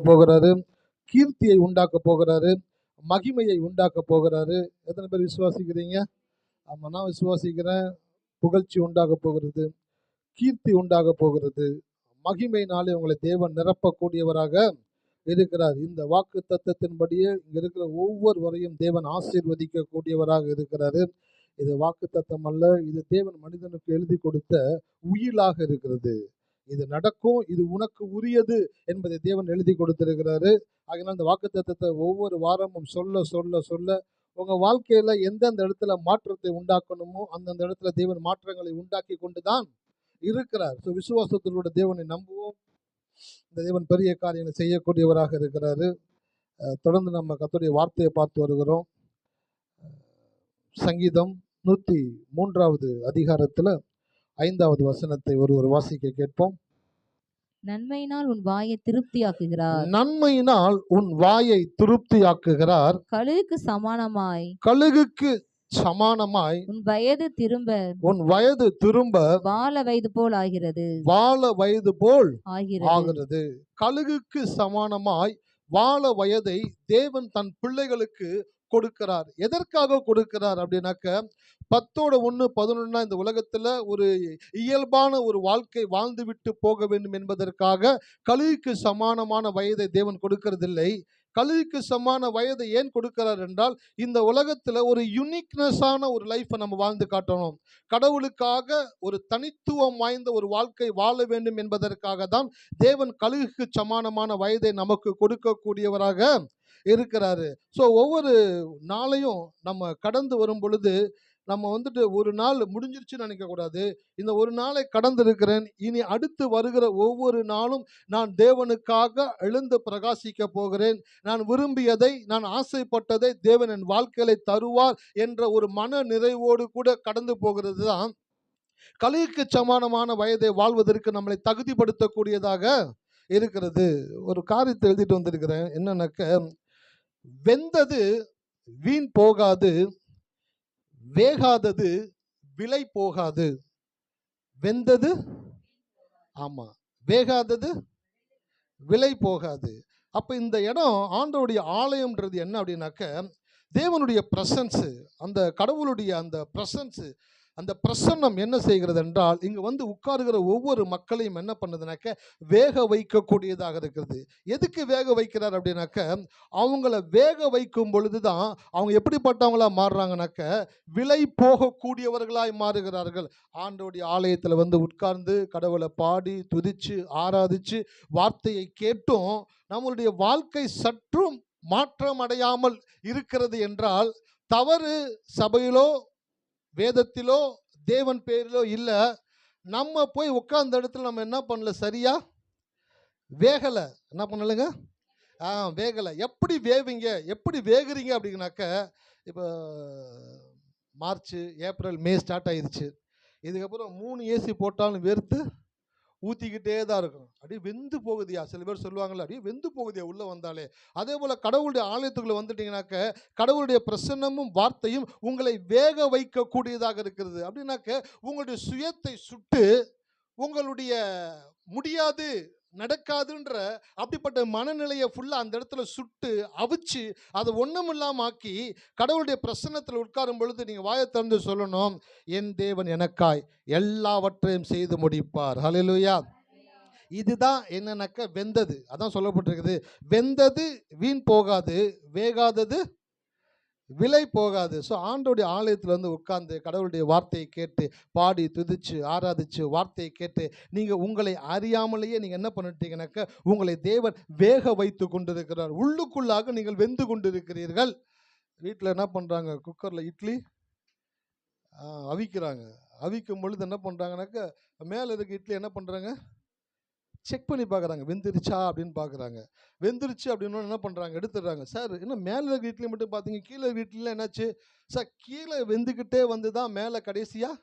போகிறாரு, கீர்த்தியை உண்டாக்க போகிறாரு, மகிமையை உண்டாக்க போகிறாரு. எத்தனை பேர் விசுவாசிக்கிறீங்க? ஆமா, நான் விசுவாசிக்கிறேன். புகழ்ச்சி உண்டாக போகிறது, கீர்த்தி உண்டாக போகிறது, மகிமையினாலே உங்களை தேவன் நிரப்பக்கூடியவராக இருக்கிறார். இந்த வாக்கு தத்தத்தின்படியே இங்க இருக்கிற ஒவ்வொருவரையும் தேவன் ஆசீர்வதிக்க கூடியவராக இருக்கிறாரு. இது வாக்கு தத்தம் அல்ல, இது தேவன் மனிதனுக்கு எழுதி கொடுத்த உயிலாக இருக்கிறது. இது நடக்கும், இது உனக்கு உரியது என்பதை தேவன் எழுதி கொடுத்திருக்கிறாரு. அதனால இந்த வாக்கு தத்தத்தை ஒவ்வொரு வாரமும் சொல்ல சொல்ல சொல்ல உங்க வாழ்க்கையில எந்தெந்த இடத்துல மாற்றத்தை உண்டாக்கணுமோ அந்தந்த இடத்துல தேவன் மாற்றங்களை உண்டாக்கி கொண்டுதான் இருக்கிறார். ஸோ விசுவாசத்திலோட தேவனை நம்புவோம். இந்த தேவன் பெரிய காரியங்களை செய்யக்கூடியவராக இருக்கிறாரு. தொடர்ந்து நம்ம கர்த்தருடைய வார்த்தையை பார்த்து வருகிறோம். சங்கீதம் 103வது அதிகாரத்துல 5வது வசனத்தை ஒருவர் வாசிக்க கேட்போம். நன்மையினால் உன் வாயை திருப்தியாக்குகிறார். நன்மையினால் உன் வாயை திருப்தியாக்குகிறார். கழுகுக்கு சமானமாய் கழுகுக்கு சமானமாய் உன் வயது திரும்ப வால வயது போல் ஆகிறது. வால வயது போல் ஆகிறது. கழுகுக்கு சமானமாய் வால வயதை தேவன் தன் பிள்ளைகளுக்கு கொடுக்கிறார். எதற்காக கொடுக்கிறார் அப்படின்னாக்க 10:1-11 இந்த உலகத்துல ஒரு இயல்பான ஒரு வாழ்க்கை வாழ்ந்துவிட்டு போக வேண்டும் என்பதற்காக கழுகுக்கு சமானமான வயதை தேவன் கொடுக்கிறதில்லை. கழுகுக்கு சமான வயதை ஏன் கொடுக்கிறார் என்றால், இந்த உலகத்துல ஒரு யூனிக்னஸான ஒரு லைஃப்பை நம்ம வாழ்ந்து காட்டணும், கடவுளுக்காக ஒரு தனித்துவம் வாய்ந்த ஒரு வாழ்க்கை வாழ வேண்டும் என்பதற்காக தான் தேவன் கழுகுக்கு சமானமான வயதை நமக்கு கொடுக்கக்கூடியவராக இருக்கிறாரு. ஸோ ஒவ்வொரு நாளையும் நம்ம கடந்து வரும் பொழுது நம்ம ஒரு நாள் முடிஞ்சிருச்சுன்னு நினைக்கக்கூடாது. இந்த ஒரு நாளை கடந்து இருக்கிறேன், இனி அடுத்து வருகிற ஒவ்வொரு நாளும் நான் தேவனுக்காக எழுந்து பிரகாசிக்க போகிறேன், நான் விரும்பியதை, நான் ஆசைப்பட்டதை தேவன் என் வாழ்க்கையில தருவார் என்ற ஒரு மன நிறைவோடு கூட கடந்து போகிறது தான் கழுகுக்கு சமானமான வயதை வாழ்வதற்கு நம்மளை தகுதிப்படுத்தக்கூடியதாக இருக்கிறது. ஒரு காரியத்தை எழுதிட்டு வந்திருக்கிறேன். என்னன்னாக்க, வெந்தது வீண் போகாது, வேகாதது விலை போகாது. வெந்தது, ஆமா, வேகாதது விலை போகாது. அப்ப இந்த இடம் ஆண்டவருடைய ஆலயம்ன்றது என்ன அப்படின்னாக்க, தேவனுடைய பிரசன்ஸ், அந்த கடவுளுடைய அந்த பிரசன்ஸ், அந்த பிரசன்னம் என்ன செய்கிறது என்றால், இங்க உட்காருகிற ஒவ்வொரு மக்களையும் என்ன பண்ணுதுனாக்க வேக வைக்கக்கூடியதாக இருக்கிறது. எதுக்கு வேக வைக்கிறார் அப்படின்னாக்க, அவங்கள வேக வைக்கும் பொழுதுதான் அவங்க எப்படிப்பட்டவங்களா மாறுறாங்கனாக்க விலை போகக்கூடியவர்களாய் மாறுகிறார்கள். ஆண்டவருடைய ஆலயத்தில் உட்கார்ந்து கடவுளை பாடி துதிச்சு ஆராதிச்சு வார்த்தையை கேட்டும் நம்மளுடைய வாழ்க்கை சற்றும் மாற்றம் அடையாமல் இருக்கிறது என்றால், தவறு சபையிலோ வேதத்திலோ தேவன் பேரிலோ இல்லை. நம்ம போய் உட்கார்ந்த இடத்துல நம்ம என்ன பண்ணல, சரியா வேகலை. என்ன பண்ணலைங்க? வேகலை. எப்படி வேவீங்க, எப்படி வேகுறீங்க அப்படின்னாக்க, இப்போ மார்ச் ஏப்ரல் மே ஸ்டார்ட் ஆயிடுச்சு. இதுக்கப்புறம் 3 ஏசி போட்டாலும் வேர்த்து ஊற்றிக்கிட்டே தான் இருக்கும். அப்படியே வெந்து போகுதியா, சில பேர் சொல்லுவாங்கள்ல, அப்படியே வெந்து போகுதியா உள்ளே வந்தாலே. அதே போல் கடவுளுடைய ஆலயத்துக்குள்ளே வந்துட்டீங்கன்னாக்க கடவுளுடைய பிரசன்னமும் வார்த்தையும் உங்களை வேக வைக்கக்கூடியதாக இருக்கிறது. அப்படின்னாக்க உங்களுடைய சுயத்தை சுட்டு, உங்களுடைய முடியாது நடக்காதுன்ற அப்படிப்பட்ட மனநிலையை ஃபுல்லாக அந்த இடத்துல சுட்டு அவிச்சு அதை ஒன்றும் இல்லாமல் ஆக்கி கடவுளுடைய பிரசன்னத்தில் உட்காரும் பொழுது நீங்கள் வாயை திறந்து சொல்லணும், என் தேவன் எனக்காய் எல்லாவற்றையும் செய்து முடிப்பார். ஹல்லேலூயா. இதுதான் என்னன்னாக்க வெந்தது. அதான் சொல்லப்பட்டிருக்குது, வெந்தது வீண் போகாது, வேகாதது விலை போகாது. ஸோ ஆண்டோடைய ஆலயத்தில் உட்கார்ந்து கடவுளுடைய வார்த்தையை கேட்டு பாடி துதிச்சு ஆராதிச்சு வார்த்தையை கேட்டு நீங்கள் உங்களை அறியாமலேயே நீங்கள் என்ன பண்ணிட்டீங்கன்னாக்க உங்களை தேவன் வேக வைத்து கொண்டிருக்கிறார். உள்ளுக்குள்ளாக நீங்கள் வெந்து கொண்டிருக்கிறீர்கள். வீட்டில் என்ன பண்ணுறாங்க, குக்கரில் இட்லி அவிக்கிறாங்க. அவிக்கும் பொழுது என்ன பண்ணுறாங்கனாக்க மேலே இருக்க இட்லி என்ன பண்ணுறாங்க, செக் பண்ணி பார்க்குறாங்க, வெந்துருச்சா அப்படின்னு பார்க்குறாங்க. வெந்துருச்சு அப்படின்னு என்ன பண்ணுறாங்க, எடுத்துடுறாங்க. சார் என்ன மேலே இருக்க இட்லி மட்டும் பார்த்தீங்க, கீழே வீட்டிலாம் என்னாச்சு சார்? கீழே வெந்துக்கிட்டே தான் மேலே கடைசியாக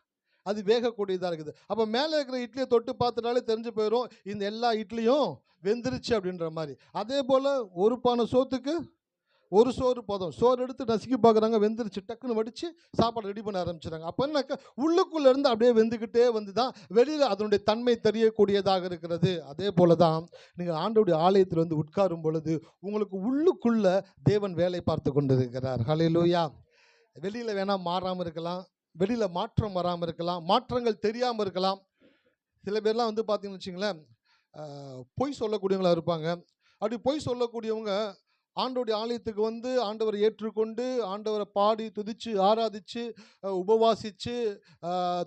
அது வேகக்கூடியதாக இருக்குது. அப்போ மேலே இருக்கிற இட்லியை தொட்டு பார்த்துட்டாலே தெரிஞ்சு போயிடும் இந்த எல்லா இட்லியும் வெந்துருச்சு அப்படின்ற மாதிரி. அதே போல் ஒரு பானை சோத்துக்கு ஒரு சோறு போதும். சோறு எடுத்து நசுக்கி பார்க்குறாங்க, வெந்துருச்சு. டக்குன்னு வடித்து சாப்பாடு ரெடி பண்ண ஆரம்பிச்சிடுறாங்க. அப்போ என்னக்கா, உள்ளுக்குள்ளே இருந்து அப்படியே வெந்துக்கிட்டே வந்து தான் வெளியில் அதனுடைய தன்மை தெரியக்கூடியதாக இருக்கிறது. அதே போல தான் நீங்கள் ஆண்டவருடைய ஆலயத்தில் வந்து உட்காரும் பொழுது உங்களுக்கு உள்ளுக்குள்ள தேவன் வேலை பார்த்து கொண்டிருக்கிறார். ஹல்லேலூயா. வெளியில் வேணால் மாறாமல் இருக்கலாம், வெளியில் மாற்றம் வராமல் இருக்கலாம், மாற்றங்கள் தெரியாமல் இருக்கலாம். சில பேர்லாம் வந்து பார்த்தீங்கன்னு வச்சுங்களேன், பொய் சொல்லக்கூடியவங்களா இருப்பாங்க. அப்படி பொய் சொல்லக்கூடியவங்க ஆண்டவருடைய ஆலயத்துக்கு வந்து ஆண்டவரை ஏற்றுக்கொண்டு ஆண்டவரை பாடி துதித்து ஆராதித்து உபவாசித்து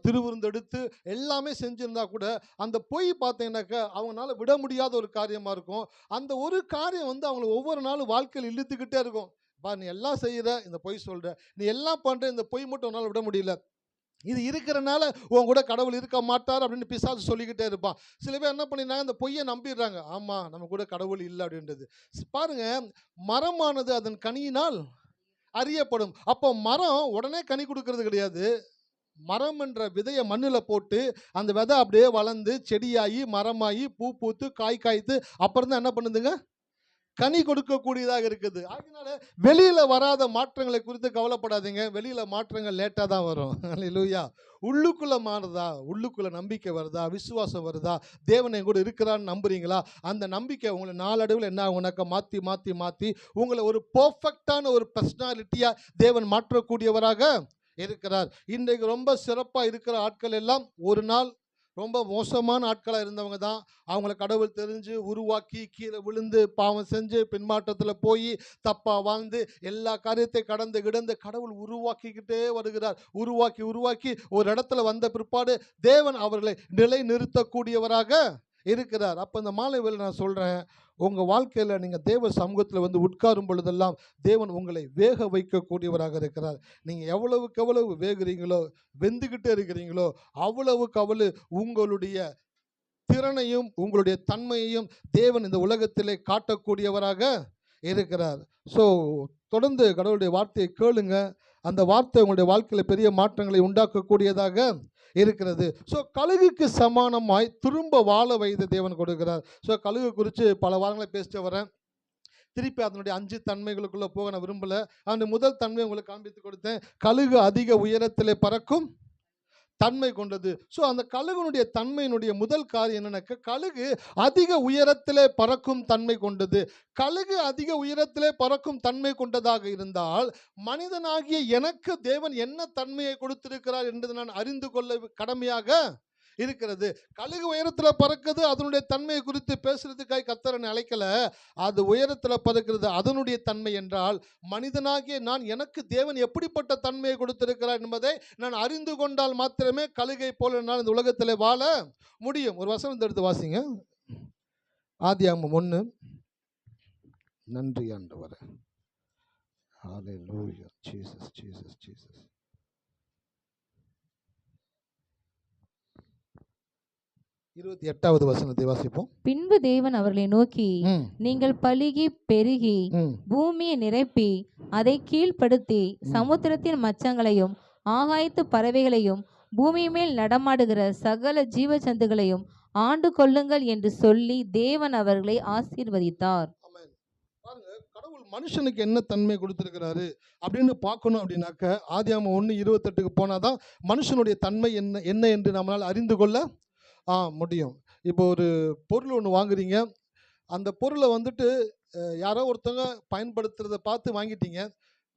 திருவிருந்தெடுத்து எல்லாமே செஞ்சுருந்தா கூட அந்த பொய் பார்த்தீங்கன்னாக்கா அவங்களால விட முடியாத ஒரு காரியமாக இருக்கும். அந்த ஒரு காரியம் வந்து அவங்களை ஒவ்வொரு நாளும் வாழ்க்கையில் இழுத்துக்கிட்டே இருக்கும். நீ எல்லாம் செய்கிற, இந்த பொய் சொல்கிற, நீ எல்லாம் பண்ணுற, இந்த பொய் மட்டும் உன்னால் விட முடியல. இது இருக்கிறனால உன் கூட கடவுள் இருக்க மாட்டார் அப்படின்னு பிசாசு சொல்லிக்கிட்டே இருப்பான். சில பேர் என்ன பண்ணிடுறாங்க, இந்த பொய்யை நம்பிடுறாங்க. ஆமாம், நம்ம கூட கடவுள் இல்லை அப்படின்றது. பாருங்க, மரமானது அதன் கனியினால் அறியப்படும். அப்போ மரம் உடனே கனி கொடுக்கறது கிடையாது. மரம் என்ற விதையை மண்ணில் போட்டு அந்த விதை அப்படியே வளர்ந்து செடியாகி மரமாகி பூ பூத்து காய் காய்த்து அப்புறம் தான் என்ன பண்ணுதுங்க, கனி கொடுக்கக்கூடியதாக இருக்குது. அதனால வெளியில வராத மாற்றங்களை குறித்து கவலைப்படாதீங்க. வெளியில மாற்றங்கள் லேட்டாக தான் வரும். அல்லேலூயா. உள்ளுக்குள்ள மாறுதா, உள்ளுக்குள்ள நம்பிக்கை வருதா, விசுவாசம் வருதா, தேவன் என் கூட இருக்கிறான்னு நம்புறீங்களா? அந்த நம்பிக்கை உங்களை நாளடைவில் என்ன ஆகுனாக்கா மாற்றி மாற்றி மாற்றி உங்களை ஒரு பர்ஃபெக்டான ஒரு பர்சனாலிட்டியாக தேவன் மாற்றக்கூடியவராக இருக்கிறார். இன்றைக்கு ரொம்ப சிறப்பாக இருக்கிற ஆட்கள் எல்லாம் ஒரு நாள் ரொம்ப மோசமான ஆட்களாக இருந்தவங்க தான். அவங்கள கடவுள் தெரிஞ்சு உருவாக்கி கீழே விழுந்து பாவம் செஞ்சு பின்மாற்றத்தில் போய் தப்பாக வாழ்ந்து எல்லா காரியத்தை கடந்து கிடந்து கடவுள் உருவாக்கிக்கிட்டே வருகிறார். உருவாக்கி உருவாக்கி ஒரு இடத்துல வந்த பிற்பாடு தேவன் அவர்களை நிலை நிறுத்தக்கூடியவராக இருக்கிறார். அப்போ இந்த மாலை வேளை நான் சொல்கிறேன், உங்கள் வாழ்க்கையில் நீங்கள் தேவ சமூகத்தில் வந்து உட்காரும் பொழுதெல்லாம் தேவன் உங்களை வேக வைக்கக்கூடியவராக இருக்கிறார். நீங்கள் எவ்வளவுக்கு எவ்வளவு வேகுறீங்களோ, வெந்துக்கிட்டே இருக்கிறீங்களோ, அவ்வளவுக்கு அவ்வளவு உங்களுடைய திறனையும் உங்களுடைய தன்மையையும் தேவன் இந்த உலகத்திலே காட்டக்கூடியவராக இருக்கிறார். ஸோ தொடர்ந்து கடவுளுடைய வார்த்தையை கேளுங்க. அந்த வார்த்தை உங்களுடைய வாழ்க்கையில் பெரிய மாற்றங்களை உண்டாக்கக்கூடியதாக இருக்கிறது. ஸோ கழுகுக்கு சமானமாய் திரும்ப வாழ வயது தேவன் கொடுக்கிறார். ஸோ கழுகு குறித்து பல வாரங்களை பேசிட்டு வரேன். திருப்பி அதனுடைய 5 தன்மைகளுக்குள்ளே போக நான் விரும்பலை. அந்த முதல் தன்மை உங்களுக்கு காண்பித்து கொடுத்தேன். கழுகு அதிக உயரத்திலே பறக்கும் தன்மை கொண்டது. ஸோ அந்த கழுகுனுடைய தன்மையினுடைய முதல் காரியம் என்னன்னாக்க, கழுகு அதிக உயரத்திலே பறக்கும் தன்மை கொண்டது. கழுகு அதிக உயரத்திலே பறக்கும் தன்மை கொண்டதாக இருந்தால் மனிதனாகிய எனக்கு தேவன் என்ன தன்மையை கொடுத்திருக்கிறார் என்று நான் அறிந்து கொள்ள கடமையாக இருக்கிறது. கழுகு உயரத்தில் பறக்குது, அதனுடைய தன்மையை குறித்து பேசுறதுக்காக கர்த்தர் அழைக்கல. அது உயரத்தில் பறக்கிறது, அதனுடைய தன்மை என்றால் மனிதனாகிய நான் எனக்கு தேவன் எப்படிப்பட்ட தன்மையை கொடுத்திருக்கிறார் என்பதை நான் அறிந்து கொண்டால் மாத்திரமே கழுகை போல என்னால் இந்த உலகத்தில் வாழ முடியும். ஒரு வசனம் எடுத்து வாசிங்க. ஆதியாகமம் 1. நன்றி ஆண்டவரே. ஹல்லேலூயா. Jesus Jesus Jesus. 28வது வசனத்தை வாசிப்போம். பின்பு தேவன் அவர்களை நோக்கி, நீங்கள் பலுகி பெருகி பூமியை நிரப்பி அதை கீழ்ப்படுத்தி சமுத்திரத்தின் மச்சங்களையும் ஆகாயத்து பறவைகளையும் பூமி மேல் நடமாடுகிற சகல ஜீவ ஜந்துகளையும் ஆண்டு கொள்ளுங்கள் என்று சொல்லி தேவன் அவர்களை ஆசீர்வதித்தார். பாருங்க, கடவுள் மனுஷனுக்கு என்ன தன்மை கொடுத்திருக்கிறாரு அப்படின்னு பார்க்கணும். அப்படின்னாக்க ஆதியாகமம் 1:28க்கு போனாதான் மனுஷனுடைய தன்மை என்ன என்ன என்று நம்மளால் அறிந்து கொள்ள முடியும். இப்போ ஒரு பொருள் ஒன்று வாங்குறீங்க, அந்த பொருளை வந்துட்டு யாரோ ஒருத்தவங்க பயன்படுத்துறதை பார்த்து வாங்கிட்டீங்க.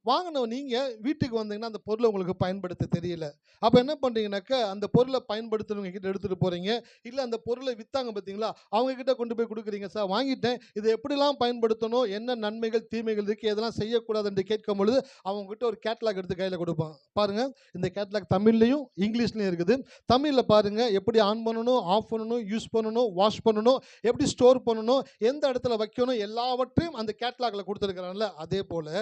வாங்கினவங்க நீங்கள் வீட்டுக்கு வந்தீங்கன்னா அந்த பொருளை உங்களுக்கு பயன்படுத்த தெரியல. அப்போ என்ன பண்ணுறீங்கன்னாக்கா, அந்த பொருளை பயன்படுத்துறவங்க கிட்ட எடுத்துகிட்டு போகிறீங்க. இல்லை அந்த பொருளை விற்றாங்க பார்த்தீங்களா, அவங்கக்கிட்ட கொண்டு போய் கொடுக்குறீங்க. சார் வாங்கிட்டேன், இதை எப்படிலாம் பயன்படுத்தணும், என்ன நன்மைகள் தீமைகள் இருக்குது, எதெல்லாம் செய்யக்கூடாது என்று கேட்கும் பொழுது அவங்ககிட்ட ஒரு கேட்லாக் எடுத்து கையில் கொடுப்பான். பாருங்கள், இந்த கேட்லாக் தமிழ்லையும் இங்கிலீஷ்லையும் இருக்குது. தமிழில் பாருங்கள், எப்படி ஆன் பண்ணணும், ஆஃப் பண்ணணும், யூஸ் பண்ணணும், வாஷ் பண்ணணும், எப்படி ஸ்டோர் பண்ணணும், எந்த இடத்துல வைக்கணும், எல்லாவற்றையும் அந்த கேட்லாகில் கொடுத்துருக்குறாங்கல்ல. அதே போல்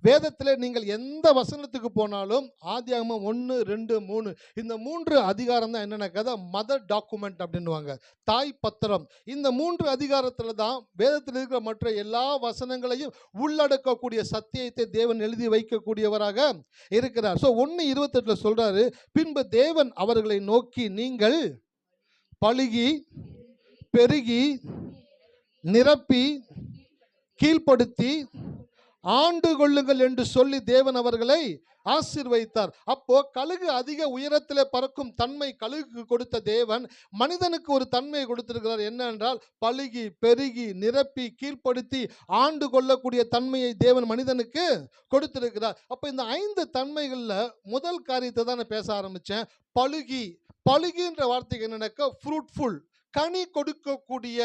வேதத்தில் நீங்கள் எந்த வசனத்துக்கு போனாலும் ஆதியாகமம் 1, 2, 3 இந்த 3 அதிகாரம் தான் என்னன்னாக்கா மதர் டாக்குமெண்ட் அப்படின்னுவாங்க, தாய் பத்திரம். இந்த 3 அதிகாரத்தில் தான் வேதத்தில் இருக்கிற மற்ற எல்லா வசனங்களையும் உள்ளடக்கக்கூடிய சத்தியத்தை தேவன் எழுதி வைக்கக்கூடியவராக இருக்கிறார். ஸோ 1:28 சொல்றாரு, பின்பு தேவன் அவர்களை நோக்கி நீங்கள் பலுகி பெருகி நிரப்பி கீழ்ப்படுத்தி ஆண்டு கொள்ளுங்கள் என்று சொல்லி தேவன் அவர்களை ஆசீர்வதித்தார். அப்போ கழுகு அதிக உயரத்திலே பறக்கும் தன்மை கழுகுக்கு கொடுத்த தேவன் மனிதனுக்கு ஒரு தன்மை கொடுத்திருக்கிறார். என்ன என்றால் பலுகி பெருகி நிரப்பி கீழ்ப்படுத்தி ஆண்டு கொள்ளக்கூடிய தன்மையை தேவன் மனிதனுக்கு கொடுத்திருக்கிறார். அப்ப இந்த 5 தன்மைகள்ல முதல் காரியத்தை தான் நான் பேச ஆரம்பிச்சேன். பலுகி. பலுகின்ற வார்த்தைக்கு என்னன்னாக்கா ஃப்ரூட்ஃபுல், கனி கொடுக்கக்கூடிய.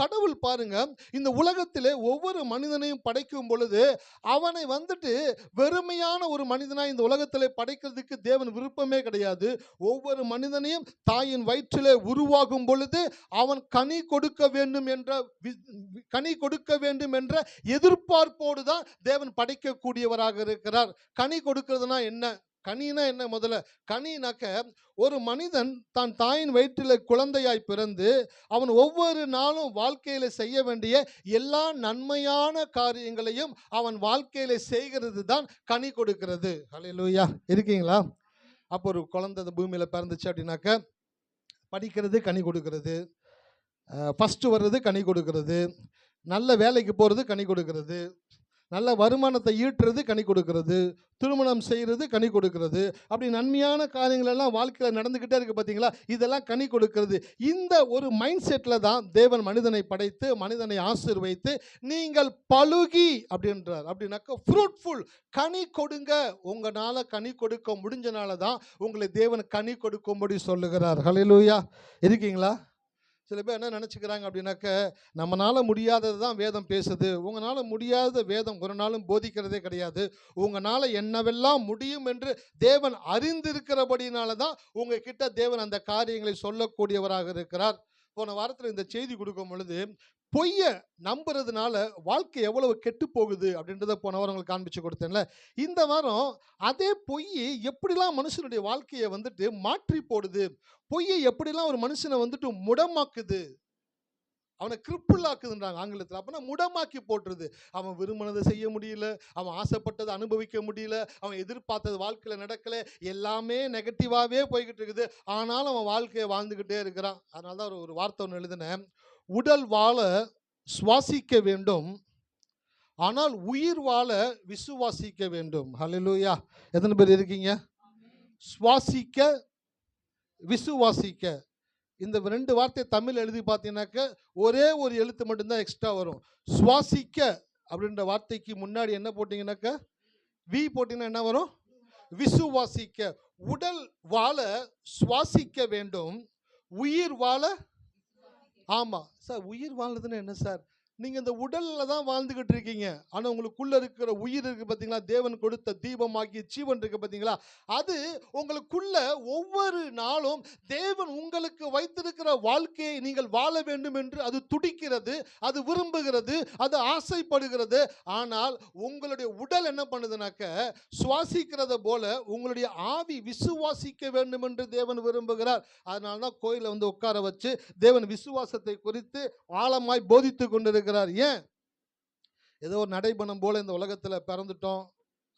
கடவுள் பாருங்க, இந்த உலகத்திலே ஒவ்வொரு மனிதனையும் படைக்கும் பொழுது அவனை வெறுமையான ஒரு மனிதனாய் இந்த உலகத்திலே படைக்கிறதுக்கு தேவன் விருப்பமே கிடையாது. ஒவ்வொரு மனிதனையும் தாயின் வயிற்றிலே உருவாகும் பொழுது அவன் கனி கொடுக்க வேண்டும் என்ற எதிர்பார்ப்போடு தான் தேவன் படைக்கக்கூடியவராக இருக்கிறார். கனி கொடுக்கிறதுனா என்ன? கனினா என்ன? முதல்ல கனினாக்க ஒரு மனிதன் தான் தாயின் வயிற்றில் குழந்தையாய் பிறந்து அவன் ஒவ்வொரு நாளும் வாழ்க்கையில செய்ய வேண்டிய எல்லா நன்மையான காரியங்களையும் அவன் வாழ்க்கையில செய்கிறது தான் கனி கொடுக்கிறது. ஹல்லேலூயா. இருக்கீங்களா? அப்போ ஒரு குழந்தை பூமியில பிறந்துச்சு அப்படின்னாக்க படிக்கிறது கனி கொடுக்கிறது, ஃபர்ஸ்ட் வர்றது கனி கொடுக்கிறது, நல்ல வேலைக்கு போகிறது கனி கொடுக்கிறது, நல்ல வருமானத்தை ஈட்டுறது கனி கொடுக்கிறது, திருமணம் செய்கிறது கனி கொடுக்கிறது. அப்படி நன்மையான காரியங்கள் எல்லாம் வாழ்க்கையில் நடந்துக்கிட்டே இருக்கு. பார்த்தீங்களா? இதெல்லாம் கனி கொடுக்கிறது. இந்த ஒரு மைண்ட் செட்டில் தான் தேவன் மனிதனை படைத்து மனிதனை ஆசீர்வதித்து நீங்கள் பலுகி அப்படின்றார். அப்படின்னாக்க ஃப்ரூட்ஃபுல், கனி கொடுங்க. உங்களால் கனி கொடுக்க முடிஞ்சனால தான் உங்களை தேவன் கனி கொடுக்கும்படி சொல்லுகிறார். ஹல்லேலூயா. இருக்கீங்களா? சில பேர் என்ன நினச்சிக்கிறாங்க அப்படின்னாக்க நம்மளால் முடியாதது தான் வேதம் பேசுது. உங்களால் முடியாத வேதம் ஒரு நாளும் போதிக்கிறதே கிடையாது. உங்களால் என்னவெல்லாம் முடியும் என்று தேவன் அறிந்திருக்கிறபடினால தான் உங்ககிட்ட தேவன் அந்த காரியங்களை சொல்லக்கூடியவராக இருக்கிறார். போன வாரத்தில் இந்த செய்தி கொடுக்கும் பொழுது பொய்ய நம்புறதுனால வாழ்க்கை எவ்வளவு கெட்டு போகுது அப்படின்றத போன வாரம் உங்களுக்கு காண்பிச்சு கொடுத்தேன்ல. இந்த வாரம் அதே பொய் எப்படிலாம் மனுஷனுடைய வாழ்க்கையை மாற்றி போடுது, பொய்யை எப்படிலாம் ஒரு மனுஷனை முடமாக்குது, அவனை கிரிப்பிளாக்குதுன்றாங்க ஆங்கிலத்தில். அப்படின்னா முடமாக்கி போட்டுருது. அவன் விரும்பினதை செய்ய முடியல, அவன் ஆசைப்பட்டதை அனுபவிக்க முடியல, அவன் எதிர்பார்த்தது வாழ்க்கையில் நடக்கலை, எல்லாமே நெகட்டிவாகவே போய்கிட்டு இருக்குது. ஆனாலும் அவன் வாழ்க்கையை வாழ்ந்துக்கிட்டே இருக்கிறான். அதனால தான் ஒரு வார்த்தை ஒன்று எழுதினேன். உடல் வாழ சுவாசிக்க வேண்டும், ஆனால் உயிர் வாழ விசுவாசிக்க வேண்டும். ஹல்லேலூயா. எத்தனை பேர் இருக்கீங்க? சுவாசிக்க, விசுவாசிக்க. இந்த 2 வார்த்தை தமிழ் எழுதி பார்த்தீங்கன்னாக்க ஒரே ஒரு எழுத்து மட்டும்தான் எக்ஸ்ட்ரா வரும். சுவாசிக்க அப்படின்ற வார்த்தைக்கு முன்னாடி என்ன போட்டிங்கன்னாக்க வி போட்டிங்கன்னா என்ன வரும்? விசுவாசிக்க. உடல் வாழ சுவாசிக்க வேண்டும், உயிர் வாழ. ஆமாம் சார், உயிர் வாழ்றதுன்னு என்ன சார்? நீங்கள் இந்த உடலில் தான் வாழ்ந்துக்கிட்டு இருக்கீங்க. ஆனால் உங்களுக்குள்ளே இருக்கிற உயிர் இருக்குது பார்த்தீங்களா, தேவன் கொடுத்த தீபமாக்கி ஜீவன் இருக்குது பார்த்தீங்களா, அது உங்களுக்குள்ள ஒவ்வொரு நாளும் தேவன் உங்களுக்கு வைத்திருக்கிற வாழ்க்கையை நீங்கள் வாழ வேண்டும் என்று அது துடிக்கிறது, அது விரும்புகிறது, அது ஆசைப்படுகிறது. ஆனால் உங்களுடைய உடல் என்ன பண்ணுதுனாக்க சுவாசிக்கிறத போல உங்களுடைய ஆவி விசுவாசிக்க வேண்டும் என்று தேவன் விரும்புகிறார். அதனால தான் கோயிலில் உட்கார வச்சு தேவன் விசுவாசத்தை குறித்து ஆழமாய் போதித்து கொண்டிருக்கிறார். ஏன்? ஏதோ ஒரு நடைபணம் போல இந்த உலகத்தில் பிறந்துட்டோம்,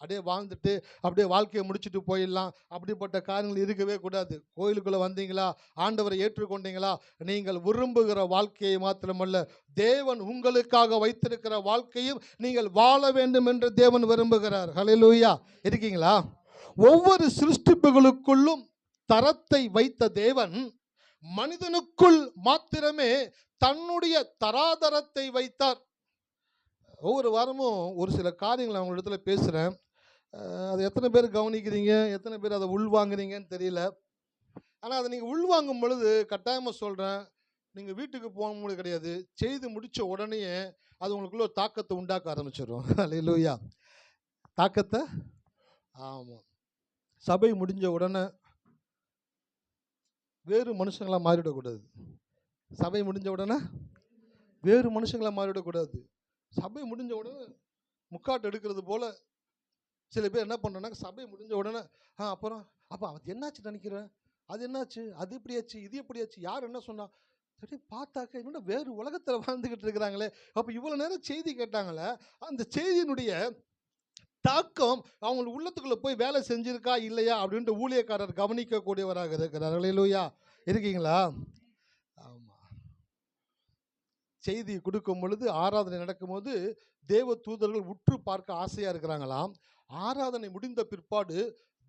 அப்படியே வாழ்ந்துட்டு அப்படியே வாழ்க்கையை முடிச்சுட்டு போயிடலாம், அப்படிப்பட்ட காரியங்கள் இருக்கவே கூடாது. கோயிலுக்குள்ளே வந்தீங்களா, ஆண்டவரை ஏற்றுக்கொண்டீங்களா, நீங்கள் விரும்புகிற வாழ்க்கையை மாத்திரமல்ல, தேவன் உங்களுக்காக வைத்திருக்கிற வாழ்க்கையும் நீங்கள் வாழ வேண்டும் என்று தேவன் விரும்புகிறார். ஹல்லேலூயா. இருக்கீங்களா? ஒவ்வொரு சிருஷ்டிப்புகளுக்குள்ளும் தரத்தை வைத்த தேவன் மனிதனுக்குள் மாத்திரமே தன்னுடைய தராதரத்தை வைத்தார். ஒவ்வொரு வாரமும் ஒரு சில காரியங்களை அவங்க இடத்துல பேசுகிறேன். அது எத்தனை பேர் கவனிக்கிறீங்க, எத்தனை பேர் அதை உள்வாங்குறீங்கன்னு தெரியல. ஆனால் அதை நீங்கள் உள்வாங்கும் பொழுது கட்டாயமாக சொல்கிறேன், நீங்கள் வீட்டுக்கு போகும்போது கிடையாது, செய்து முடித்த உடனே அது உங்களுக்குள்ள ஒரு தாக்கத்தை உண்டாக்க ஆரம்பிச்சிடும். அல்லேலூயா. தாக்கத்தை. ஆமாம். சபை முடிஞ்ச உடனே வேறு மனுஷங்களாக மாறிவிடக்கூடாது. சபை முடிஞ்ச உடனே வேறு மனுஷங்களாக மாறிவிடக்கூடாது. சபை முடிஞ்ச உடனே முக்காட்டு எடுக்கிறது போல் சில பேர் என்ன பண்ணுறாங்க, சபை முடிஞ்ச உடனே அப்புறம் அப்போ அது என்னாச்சு நினைக்கிறேன், அது என்னாச்சு, அது இப்படியாச்சு, இது எப்படியாச்சு, யார் என்ன சொன்னா, சரி பார்த்தாக்க இன்னும் வேறு உலகத்தில் வாழ்ந்துக்கிட்டு இருக்கிறாங்களே. அப்போ இவ்வளோ நேரம் செய்தி கேட்டாங்களே, அந்த செய்தியினுடைய தாக்கம் அவங்க உள்ளத்துக்குள்ளே போய் வேலை செஞ்சிருக்கா இல்லையா அப்படின்ட்டு ஊழியக்காரர் கவனிக்கக்கூடியவராக இருக்கிறார். ஹல்லேலூயா. இருக்கீங்களா? ஆமாம். செய்தி கொடுக்கும் பொழுது ஆராதனை நடக்கும்போது தேவ தூதர்கள் உற்று பார்க்க ஆசையா இருக்கிறாங்களாம். ஆராதனை முடிந்த பிற்பாடு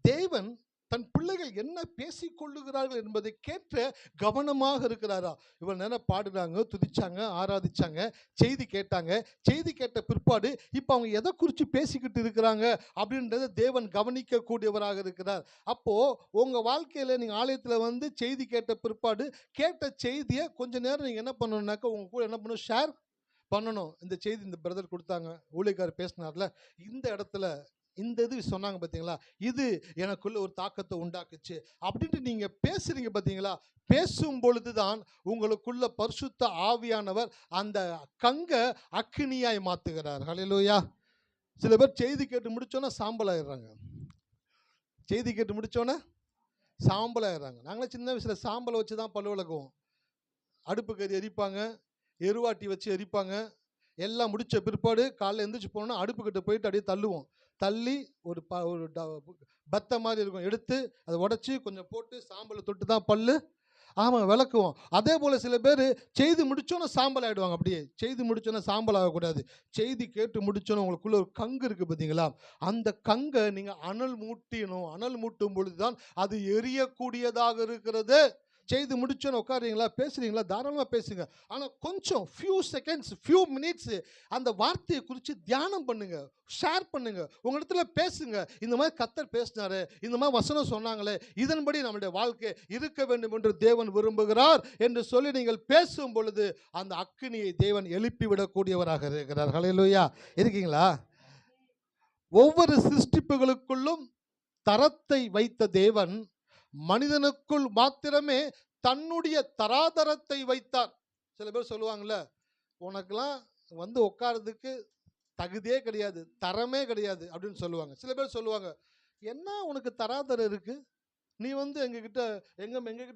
தேவன் தன் பிள்ளைகள் என்ன பேசிக் கொள்ளுகிறார்கள் என்பதை கேட்ட கவனமாக இருக்கிறாரா. இவள் நேரம் பாடுறாங்க, துதிச்சாங்க, ஆராதிச்சாங்க, செய்தி கேட்டாங்க. செய்தி கேட்ட பிற்பாடு இப்போ அவங்க எதை குறித்து பேசிக்கிட்டு இருக்கிறாங்க அப்படின்றத தேவன் கவனிக்கக்கூடியவராக இருக்கிறார். அப்போ உங்க வாழ்க்கையில நீங்க ஆலயத்துல வந்து செய்தி கேட்ட பிற்பாடு கேட்ட செய்தியை கொஞ்ச நேரம் நீங்க என்ன பண்ணணும்னாக்கா உங்க கூட என்ன பண்ணணும், ஷேர் பண்ணணும். இந்த செய்தி இந்த பிரதர் கொடுத்தாங்க, ஊழியக்காரர் பேசினார்ல, இந்த இடத்துல இந்த இது சொன்னாங்க பார்த்தீங்களா, இது எனக்குள்ள ஒரு தாக்கத்தை உண்டாக்குச்சு அப்படின்ட்டு நீங்க பேசுறீங்க பார்த்தீங்களா. பேசும் பொழுதுதான் உங்களுக்குள்ள பரிசுத்த ஆவியானவர் அந்த கங்க அக்கினியாய் மாத்துகிறார். ஹல்லேலூயா. சில பேர் செய்தி கேட்டு முடிச்சோன்னா சாம்பல் ஆயிடுறாங்க. செய்தி கேட்டு முடிச்சோன்னா சாம்பல் ஆயிடுறாங்க. நாங்களே சின்ன வயசுல சாம்பலை வச்சு தான் பல்லு விளக்குவோம். அடுப்பு கறி எரிப்பாங்க, எருவாட்டி வச்சு எரிப்பாங்க. எல்லாம் முடிச்ச பிற்பாடு காலைல எந்திரிச்சு போனோம்னா அடுப்பு கிட்ட போயிட்டு அப்படியே தள்ளுவோம். தள்ளி ஒரு பத்தை மாதிரி இருக்கும், எடுத்து அதை உடச்சி கொஞ்சம் போட்டு சாம்பலை தொட்டு தான் பல்லு விளக்குவோம். அதே போல் சில பேர் செய்தி முடிச்சோன்னா சாம்பல் ஆகிடுவாங்க. அப்படியே செய்தி முடிச்சோன்னா சாம்பல் ஆகக்கூடாது. செய்தி கேட்டு முடிச்சோன்னா உங்களுக்குள்ள ஒரு கங்கு இருக்குது பார்த்தீங்களா, அந்த கங்கை நீங்கள் அனல் மூட்டினோம். அனல் மூட்டும் பொழுது தான் அது எரியக்கூடியதாக இருக்கிறது. செய்து முடிச்சோன்னு உட்காருறீங்களா, பேசுறீங்களா, தாராளமாக பேசுங்க. ஆனால் கொஞ்சம் ஃபியூ செகண்ட்ஸ், ஃபியூ மினிட்ஸ் அந்த வார்த்தையை குறித்து தியானம் பண்ணுங்க, ஷேர் பண்ணுங்க, உங்க இடத்துல பேசுங்க. இந்த மாதிரி கர்த்தர் பேசினாரு, இந்த மாதிரி வசனம் சொன்னாங்களே, இதன்படி நம்முடைய வாழ்க்கை இருக்க வேண்டும் என்று தேவன் விரும்புகிறார் என்று சொல்லி நீங்கள் பேசும் பொழுது அந்த அக்கினியை தேவன் எழுப்பி விடக்கூடியவராக இருக்கிறார். ஹல்லேலூயா. இருக்கீங்களா? ஒவ்வொரு சிருஷ்டிப்புகளுக்குள்ளும் தரத்தை வைத்த தேவன் மனிதனுக்குள் மாத்திரமே தன்னுடைய தராதரத்தை வைத்தார். சில பேர் சொல்லுவாங்கல்ல, உனக்கெல்லாம் வந்து உட்கார்றதுக்கு தகுதியே கிடையாது, தரமே கிடையாது அப்படின்னு சொல்லுவாங்க. சில பேர் சொல்லுவாங்க, என்ன உனக்கு தராதரம் இருக்கு, நீ வந்து எங்ககிட்ட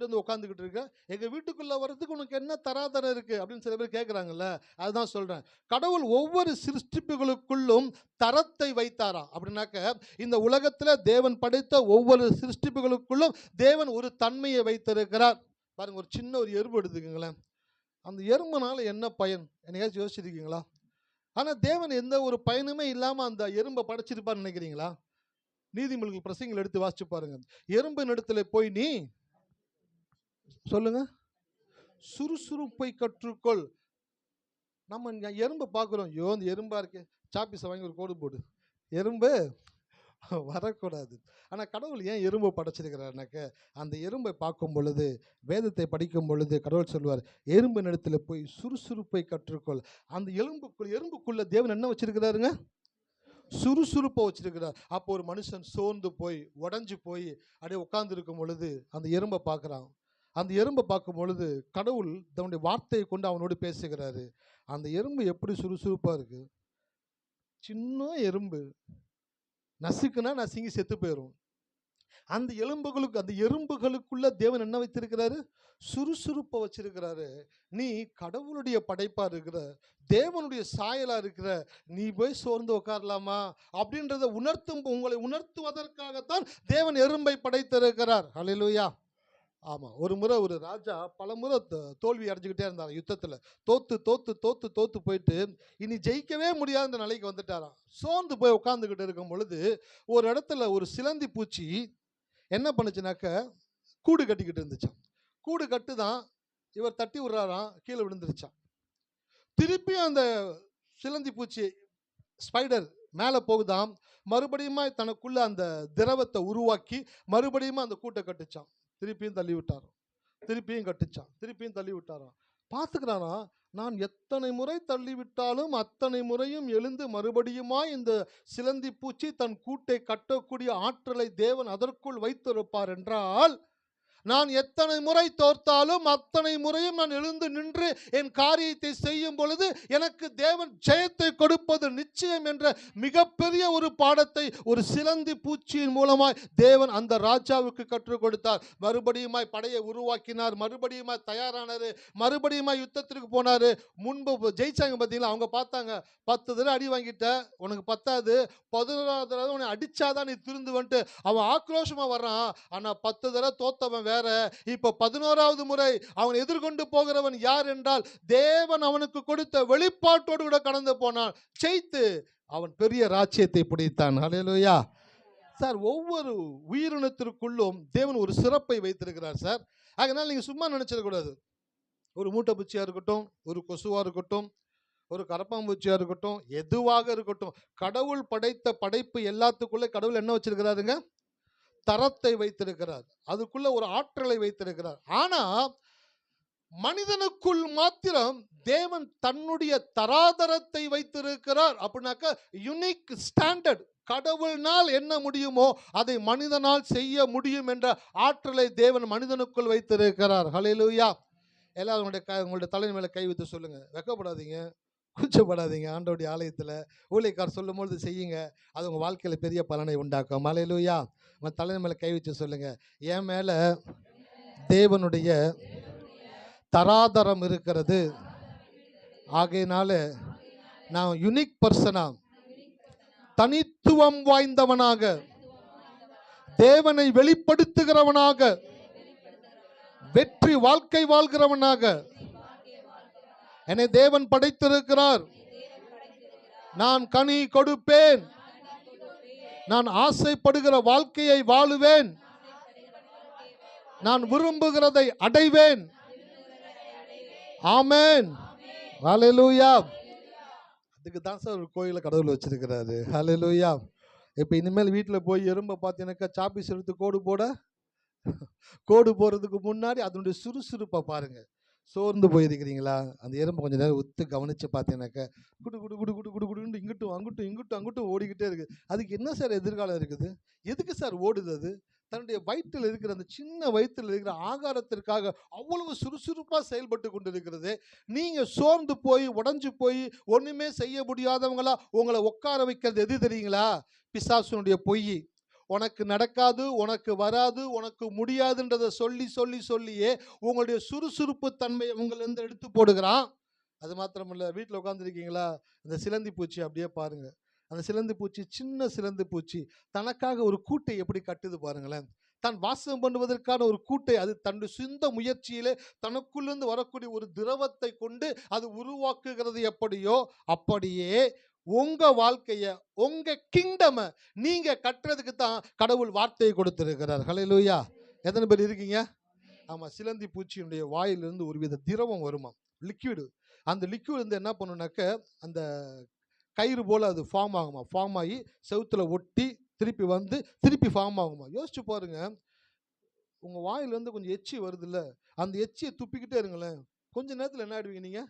வந்து உட்காந்துக்கிட்டு இருக்க, எங்கள் வீட்டுக்குள்ளே வர்றதுக்கு உனக்கு என்ன தராதரம் இருக்குது அப்படின்னு சில பேர் கேட்குறாங்கல்ல. அதுதான் சொல்கிறேன், கடவுள் ஒவ்வொரு சிருஷ்டிப்புகளுக்குள்ளும் தரத்தை வைத்தாரா. அப்படின்னாக்க இந்த உலகத்தில் தேவன் படைத்த ஒவ்வொரு சிருஷ்டிப்புகளுக்குள்ளும் தேவன் ஒரு தன்மையை வைத்திருக்கிறார். பாருங்க, ஒரு சின்ன ஒரு எறும்பு எடுத்துக்கங்களேன். அந்த எறும்புனால என்ன பயன் என்னையாச்சும் யோசிச்சிருக்கீங்களா? ஆனால் தேவன் எந்த ஒரு பயனுமே இல்லாமல் அந்த எறும்பை படைச்சிருப்பான்னு நினைக்கிறீங்களா? நீதிமொழிகள் பிரசங்கிகள் எடுத்து வாசிச்சு பாருங்க. எறும்பின் இடத்துல போய் நீ சொல்லுங்க, சுறுசுறுப்பை கற்றுக்கொள். நம்ம எறும்பை பார்க்குறோம், ஐயோ இந்த எறும்பா இருக்கு, சாப்பீஸை வாங்கி ஒரு கோடு போடு, எறும்பு வரக்கூடாது. ஆனால் கடவுள் ஏன் எறும்பை படைச்சிருக்கிறாருனாக்க, அந்த எறும்பை பார்க்கும் பொழுது, வேதத்தை படிக்கும் பொழுது கடவுள் சொல்லுவார், எறும்பின் இடத்துல போய் சுறுசுறுப்பை கற்றுக்கொள். அந்த எறும்புக்குள்ள தேவன் என்ன வச்சிருக்கிறாருங்க? சுறுசுறுப்பை வச்சிருக்கிறார். அப்போ ஒரு மனுஷன் சோர்ந்து போய் உடஞ்சு போய் அப்படியே உட்கார்ந்து இருக்கும் பொழுது அந்த எறும்பை பார்க்குறான். அந்த எறும்பை பார்க்கும் பொழுது கடவுள் தன்னுடைய வார்த்தையை கொண்டு அவனோடு பேசுகிறாரு. அந்த எறும்பு எப்படி சுறுசுறுப்பாக இருக்கு, சின்ன எறும்பு நசுக்குனா நசுங்கி செத்து போயிடும். அந்த எறும்புகளுக்குள்ள தேவன் என்ன வைத்திருக்கிறாரு? சுறுசுறுப்பை வச்சிருக்கிறாரு. நீ கடவுளுடைய படைப்பா இருக்கிற, தேவனுடைய சாயலா இருக்கிற, நீ போய் சோர்ந்து உட்காரலாமா அப்படின்றத உங்களை உணர்த்துவதற்காகத்தான் தேவன் எறும்பை படைத்திருக்கிறார். ஹல்லேலூயா. ஆமா, ஒரு முறை ஒரு ராஜா பல முறை தோல்வி அடைஞ்சுக்கிட்டே இருந்தார். யுத்தத்தில் தோத்து தோத்து தோத்து தோத்து போயிட்டு இனி ஜெயிக்கவே முடியாத நிலைக்கு வந்துட்டாராம். சோர்ந்து போய் உட்காந்துக்கிட்டு இருக்கும் பொழுது ஒரு இடத்துல ஒரு சிலந்தி பூச்சி என்ன பண்ணுச்சுனாக்க கூடு கட்டிக்கிட்டு இருந்துச்சான். கூடு கட்டுதான், இவர் தட்டி விடுறாராம், கீழே விழுந்துருச்சான். திருப்பியும் அந்த சிலந்தி பூச்சி ஸ்பைடர் மேலே போகுதாம், மறுபடியும் தனக்குள்ள அந்த திரவத்தை உருவாக்கி மறுபடியும் அந்த கூட்டை கட்டுச்சான். திருப்பியும் தள்ளி விட்டாராம், திருப்பியும் கட்டுச்சான், திருப்பியும் தள்ளி விட்டாராம். பார்த்துக்கிறானா, நான் எத்தனை முறை தள்ளிவிட்டாலும் அத்தனை முறையும் எழுந்து மறுபடியுமா இந்த சிலந்தி பூச்சி தன் கூட்டை கட்டக்கூடிய ஆற்றலை தேவன் அதற்குள் வைத்திருப்பார் என்றால், நான் எத்தனை முறை தோற்றாலும் அத்தனை முறையும் நான் எழுந்து நின்று என் காரியத்தை செய்யும் பொழுது எனக்கு தேவன் ஜெயத்தை கொடுப்பது நிச்சயம் என்ற மிகப்பெரிய ஒரு பாடத்தை ஒரு சிலந்தி பூச்சியின் மூலமாய் தேவன் அந்த ராஜாவுக்கு கற்றுக் கொடுத்தார். மறுபடியுமாய் படையை உருவாக்கினார், மறுபடியுமாய் தயாரானார், மறுபடியுமாய் யுத்தத்திற்கு போனார். முன்பு ஜெயிச்சாங்க பார்த்தீங்களா, அவங்க பார்த்தாங்க, 10 தடவை அடி வாங்கிட்ட, உனக்கு பத்தாது, 11வது தடவை உன்னை அடிச்சாதான் நீ திருந்து வந்துட்டு அவன் ஆக்ரோஷமா வர்றான். ஆனால் 10 தடவை தோத்தவன் வேற. இப்ப 11வது முறை அவன் எதிர்கொண்டு போகிறவன் யார் என்றால், தேவன் அவனுக்கு கொடுத்த வெளிப்பாட்டோடு கூட கடந்து போனான். ஜெயித்து அவன் பெரிய ராஜ்யத்தை பிடித்தான். ஹல்லேலூயா. சார், ஒவ்வொரு உயிரினத்திற்குள்ளும் தேவன் ஒரு சிறப்பை வைத்திருக்கிறார் சார். அதனால நீங்க சும்மா நினைச்சிடக்கூடாது. ஒரு மூட்டை பூச்சியா இருக்கட்டும், ஒரு கொசுவா இருக்கட்டும், ஒரு கரப்பாம்பூச்சியா இருக்கட்டும், எதுவாக இருக்கட்டும், கடவுள் படைத்த படைப்பு எல்லாத்துக்குள்ள கடவுள் என்ன வச்சிருக்கிறாருங்க? தரத்தை வைத்திருக்கிறார். அதுக்குள்ள ஒரு ஆற்றலை வைத்திருக்கிறார். ஆனா மனிதனுக்குள் மாத்திரம் தேவன் தன்னுடைய தராதரத்தை வைத்திருக்கிறார். அப்படின்னாக்க யுனிக் ஸ்டாண்டர்ட். கடவுள்னால் என்ன முடியுமோ அதை மனிதனால் செய்ய முடியும் என்ற ஆற்றலை தேவன் மனிதனுக்குள் வைத்திருக்கிறார். ஹல்லேலூயா. எல்லாரும் உங்களுடைய தலையின் மேல கை வைத்து சொல்லுங்க. வெக்கப்படாதீங்க, கூச்சப்படாதீங்க. ஆண்டவருடைய ஆலயத்தில் ஊழியக்காரர் சொல்லும் பொழுது செய்யுங்க. அது உங்கள் வாழ்க்கையில் பெரிய பலனை உண்டாக்கும். ஹல்லேலூயா. உங்கள் தலையின் மேலே கை வச்சு சொல்லுங்க, என் மேல தேவனுடைய தராதரம் இருக்கிறது. ஆகையினால நான் யுனிக் பர்சனா, தனித்துவம் வாய்ந்தவனாக, தேவனை வெளிப்படுத்துகிறவனாக, வெற்றி வாழ்க்கை வாழ்கிறவனாக என்னை தேவன் படைத்திருக்கிறார். நான் கனி கொடுப்பேன். நான் ஆசைப்படுகிற வாழ்க்கையை வாழுவேன். நான் விரும்புகிறதை அடைவேன். ஆமென். ஹல்லேலூயா. அதுக்கு தான் சார் ஒரு கோயிலை கடவுள் வச்சிருக்கிறாரு. ஹல்லேலூயா. இப்போ இனிமேல் வீட்டில் போய் எறும்பை பார்த்தீங்கன்னாக்கா சாப்பீஸ் எடுத்து கோடு போடுறதுக்கு முன்னாடி அதனுடைய சுறுசுறுப்பை பாருங்க. சோர்ந்து போயிருக்கிறீங்களா? அந்த எறும்பை கொஞ்சம் நேரம் ஒத்து கவனித்து பார்த்தீங்கன்னாக்கா குடு குடு குடு குடு குடு குடுன்னு இங்கிட்டும் அங்கிட்டும் இங்கிட்டும் அங்கிட்டும் ஓடிக்கிட்டே இருக்குது. அதுக்கு என்ன சார் எதிர்காலம் இருக்குது? எதுக்கு சார் ஓடுது? அது தன்னுடைய வயிற்றில் இருக்கிற அந்த சின்ன வயிற்றில் இருக்கிற ஆகாரத்திற்காக அவ்வளவு சுறுசுறுப்பாக செயல்பட்டு கொண்டு இருக்கிறது. நீங்கள் சோர்ந்து போய் உடஞ்சு போய் ஒன்றுமே செய்ய முடியாதவங்களா உங்களை உட்கார வைக்கிறது எது தெரியுங்களா? பிசாசுனுடைய பொய். உனக்கு நடக்காது, உனக்கு வராது, உனக்கு முடியாதுன்றதை சொல்லி சொல்லி சொல்லியே உங்களுடைய சுறுசுறுப்பு தன்மையை உங்களிருந்து எடுத்து போடுகிறான். அது மாத்திரமில்லை, வீட்டில் உட்காந்துருக்கீங்களா, அந்த சிலந்தி பூச்சி அப்படியே பாருங்க. அந்த சிலந்தி பூச்சி, சின்ன சிலந்தி பூச்சி தனக்காக ஒரு கூட்டை எப்படி கட்டுது பாருங்களேன். தான் வாசம் பண்ணுவதற்கான ஒரு கூட்டை அது தன்னுடைய சொந்த முயற்சியிலே தனக்குள்ளிருந்து வரக்கூடிய ஒரு திரவத்தை கொண்டு அது உருவாக்குகிறது. எப்படியோ அப்படியே உங்க வாழ்க்கைய, உங்க கிங்டமை நீங்க கட்டுறதுக்கு தான் கடவுள் வார்த்தையை கொடுத்திருக்கிறார். ஹல்லேலூயா. எத்தனை பேர் இருக்கீங்க? ஆமா, சிலந்தி பூச்சியினுடைய வாயிலிருந்து ஒரு வித திரவம் வருமா, லிக்விடு. அந்த லிக்விட் வந்து என்ன பண்ணுனாக்க அந்த கயிறு போல அது ஃபார்ம் ஆகுமா. ஃபார்ம் ஆகி செவுத்துல ஒட்டி திருப்பி வந்து திருப்பி ஃபார்ம் ஆகுமா. யோசிச்சு பாருங்க, உங்க வாயிலிருந்து கொஞ்சம் எச்சி வருது இல்ல, அந்த எச்சியை துப்பிக்கிட்டே இருங்களேன், கொஞ்ச நேரத்தில் என்ன ஆயிடுவீங்க? நீங்க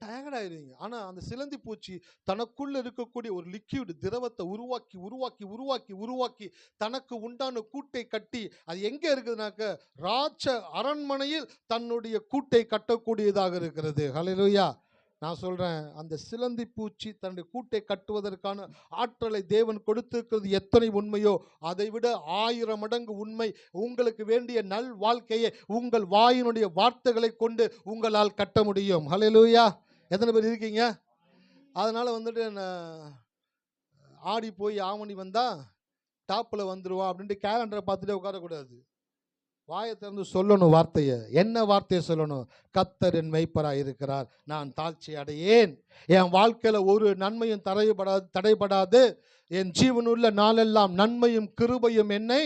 டயர்ட் ஆயிடுவீங்க. ஆனா அந்த சிலந்தி பூச்சி தனக்குள்ள இருக்கக்கூடிய ஒரு லிக்விட் திரவத்தை உருவாக்கி உருவாக்கி உருவாக்கி உருவாக்கி தனக்கு உண்டான கூட்டை கட்டி, அது எங்க இருக்குதுனாக்க ராஜ அரண்மனையில் தன்னுடைய கூட்டை கட்டக்கூடியதாக இருக்கிறது. ஹல்லேலூயா. நான் சொல்றேன், அந்த சிலந்தி பூச்சி தன்னுடைய கூட்டை கட்டுவதற்கான ஆற்றலை தேவன் கொடுத்திருக்கிறது எத்தனை உண்மையோ அதை விட 1000 மடங்கு உண்மை. உங்களுக்கு வேண்டிய நல் வாழ்க்கையை உங்கள் வாயினுடைய வார்த்தைகளை கொண்டு உங்களால் கட்ட முடியும். ஹல்லேலூயா. எத்தனை பேர் இருக்கீங்க? அதனால வந்துட்டு ஆடி போய் ஆவணி வந்தா டாப்பில் வந்துடுவா அப்படின்ட்டு கேலண்டரை பார்த்துட்டே உட்காரக்கூடாது. வாயை திறந்து சொல்லணும் வார்த்தையை. என்ன வார்த்தையை சொல்லணும்? கர்த்தர் என் மேய்ப்பராய் இருக்கிறார், நான் தாழ்ச்சி அடையேன். என் வாழ்க்கையில ஒரு நன்மையும் தடைபடாது. என் ஜீவனுள்ள நாளெல்லாம் நன்மையும் கிருபையும் என்னை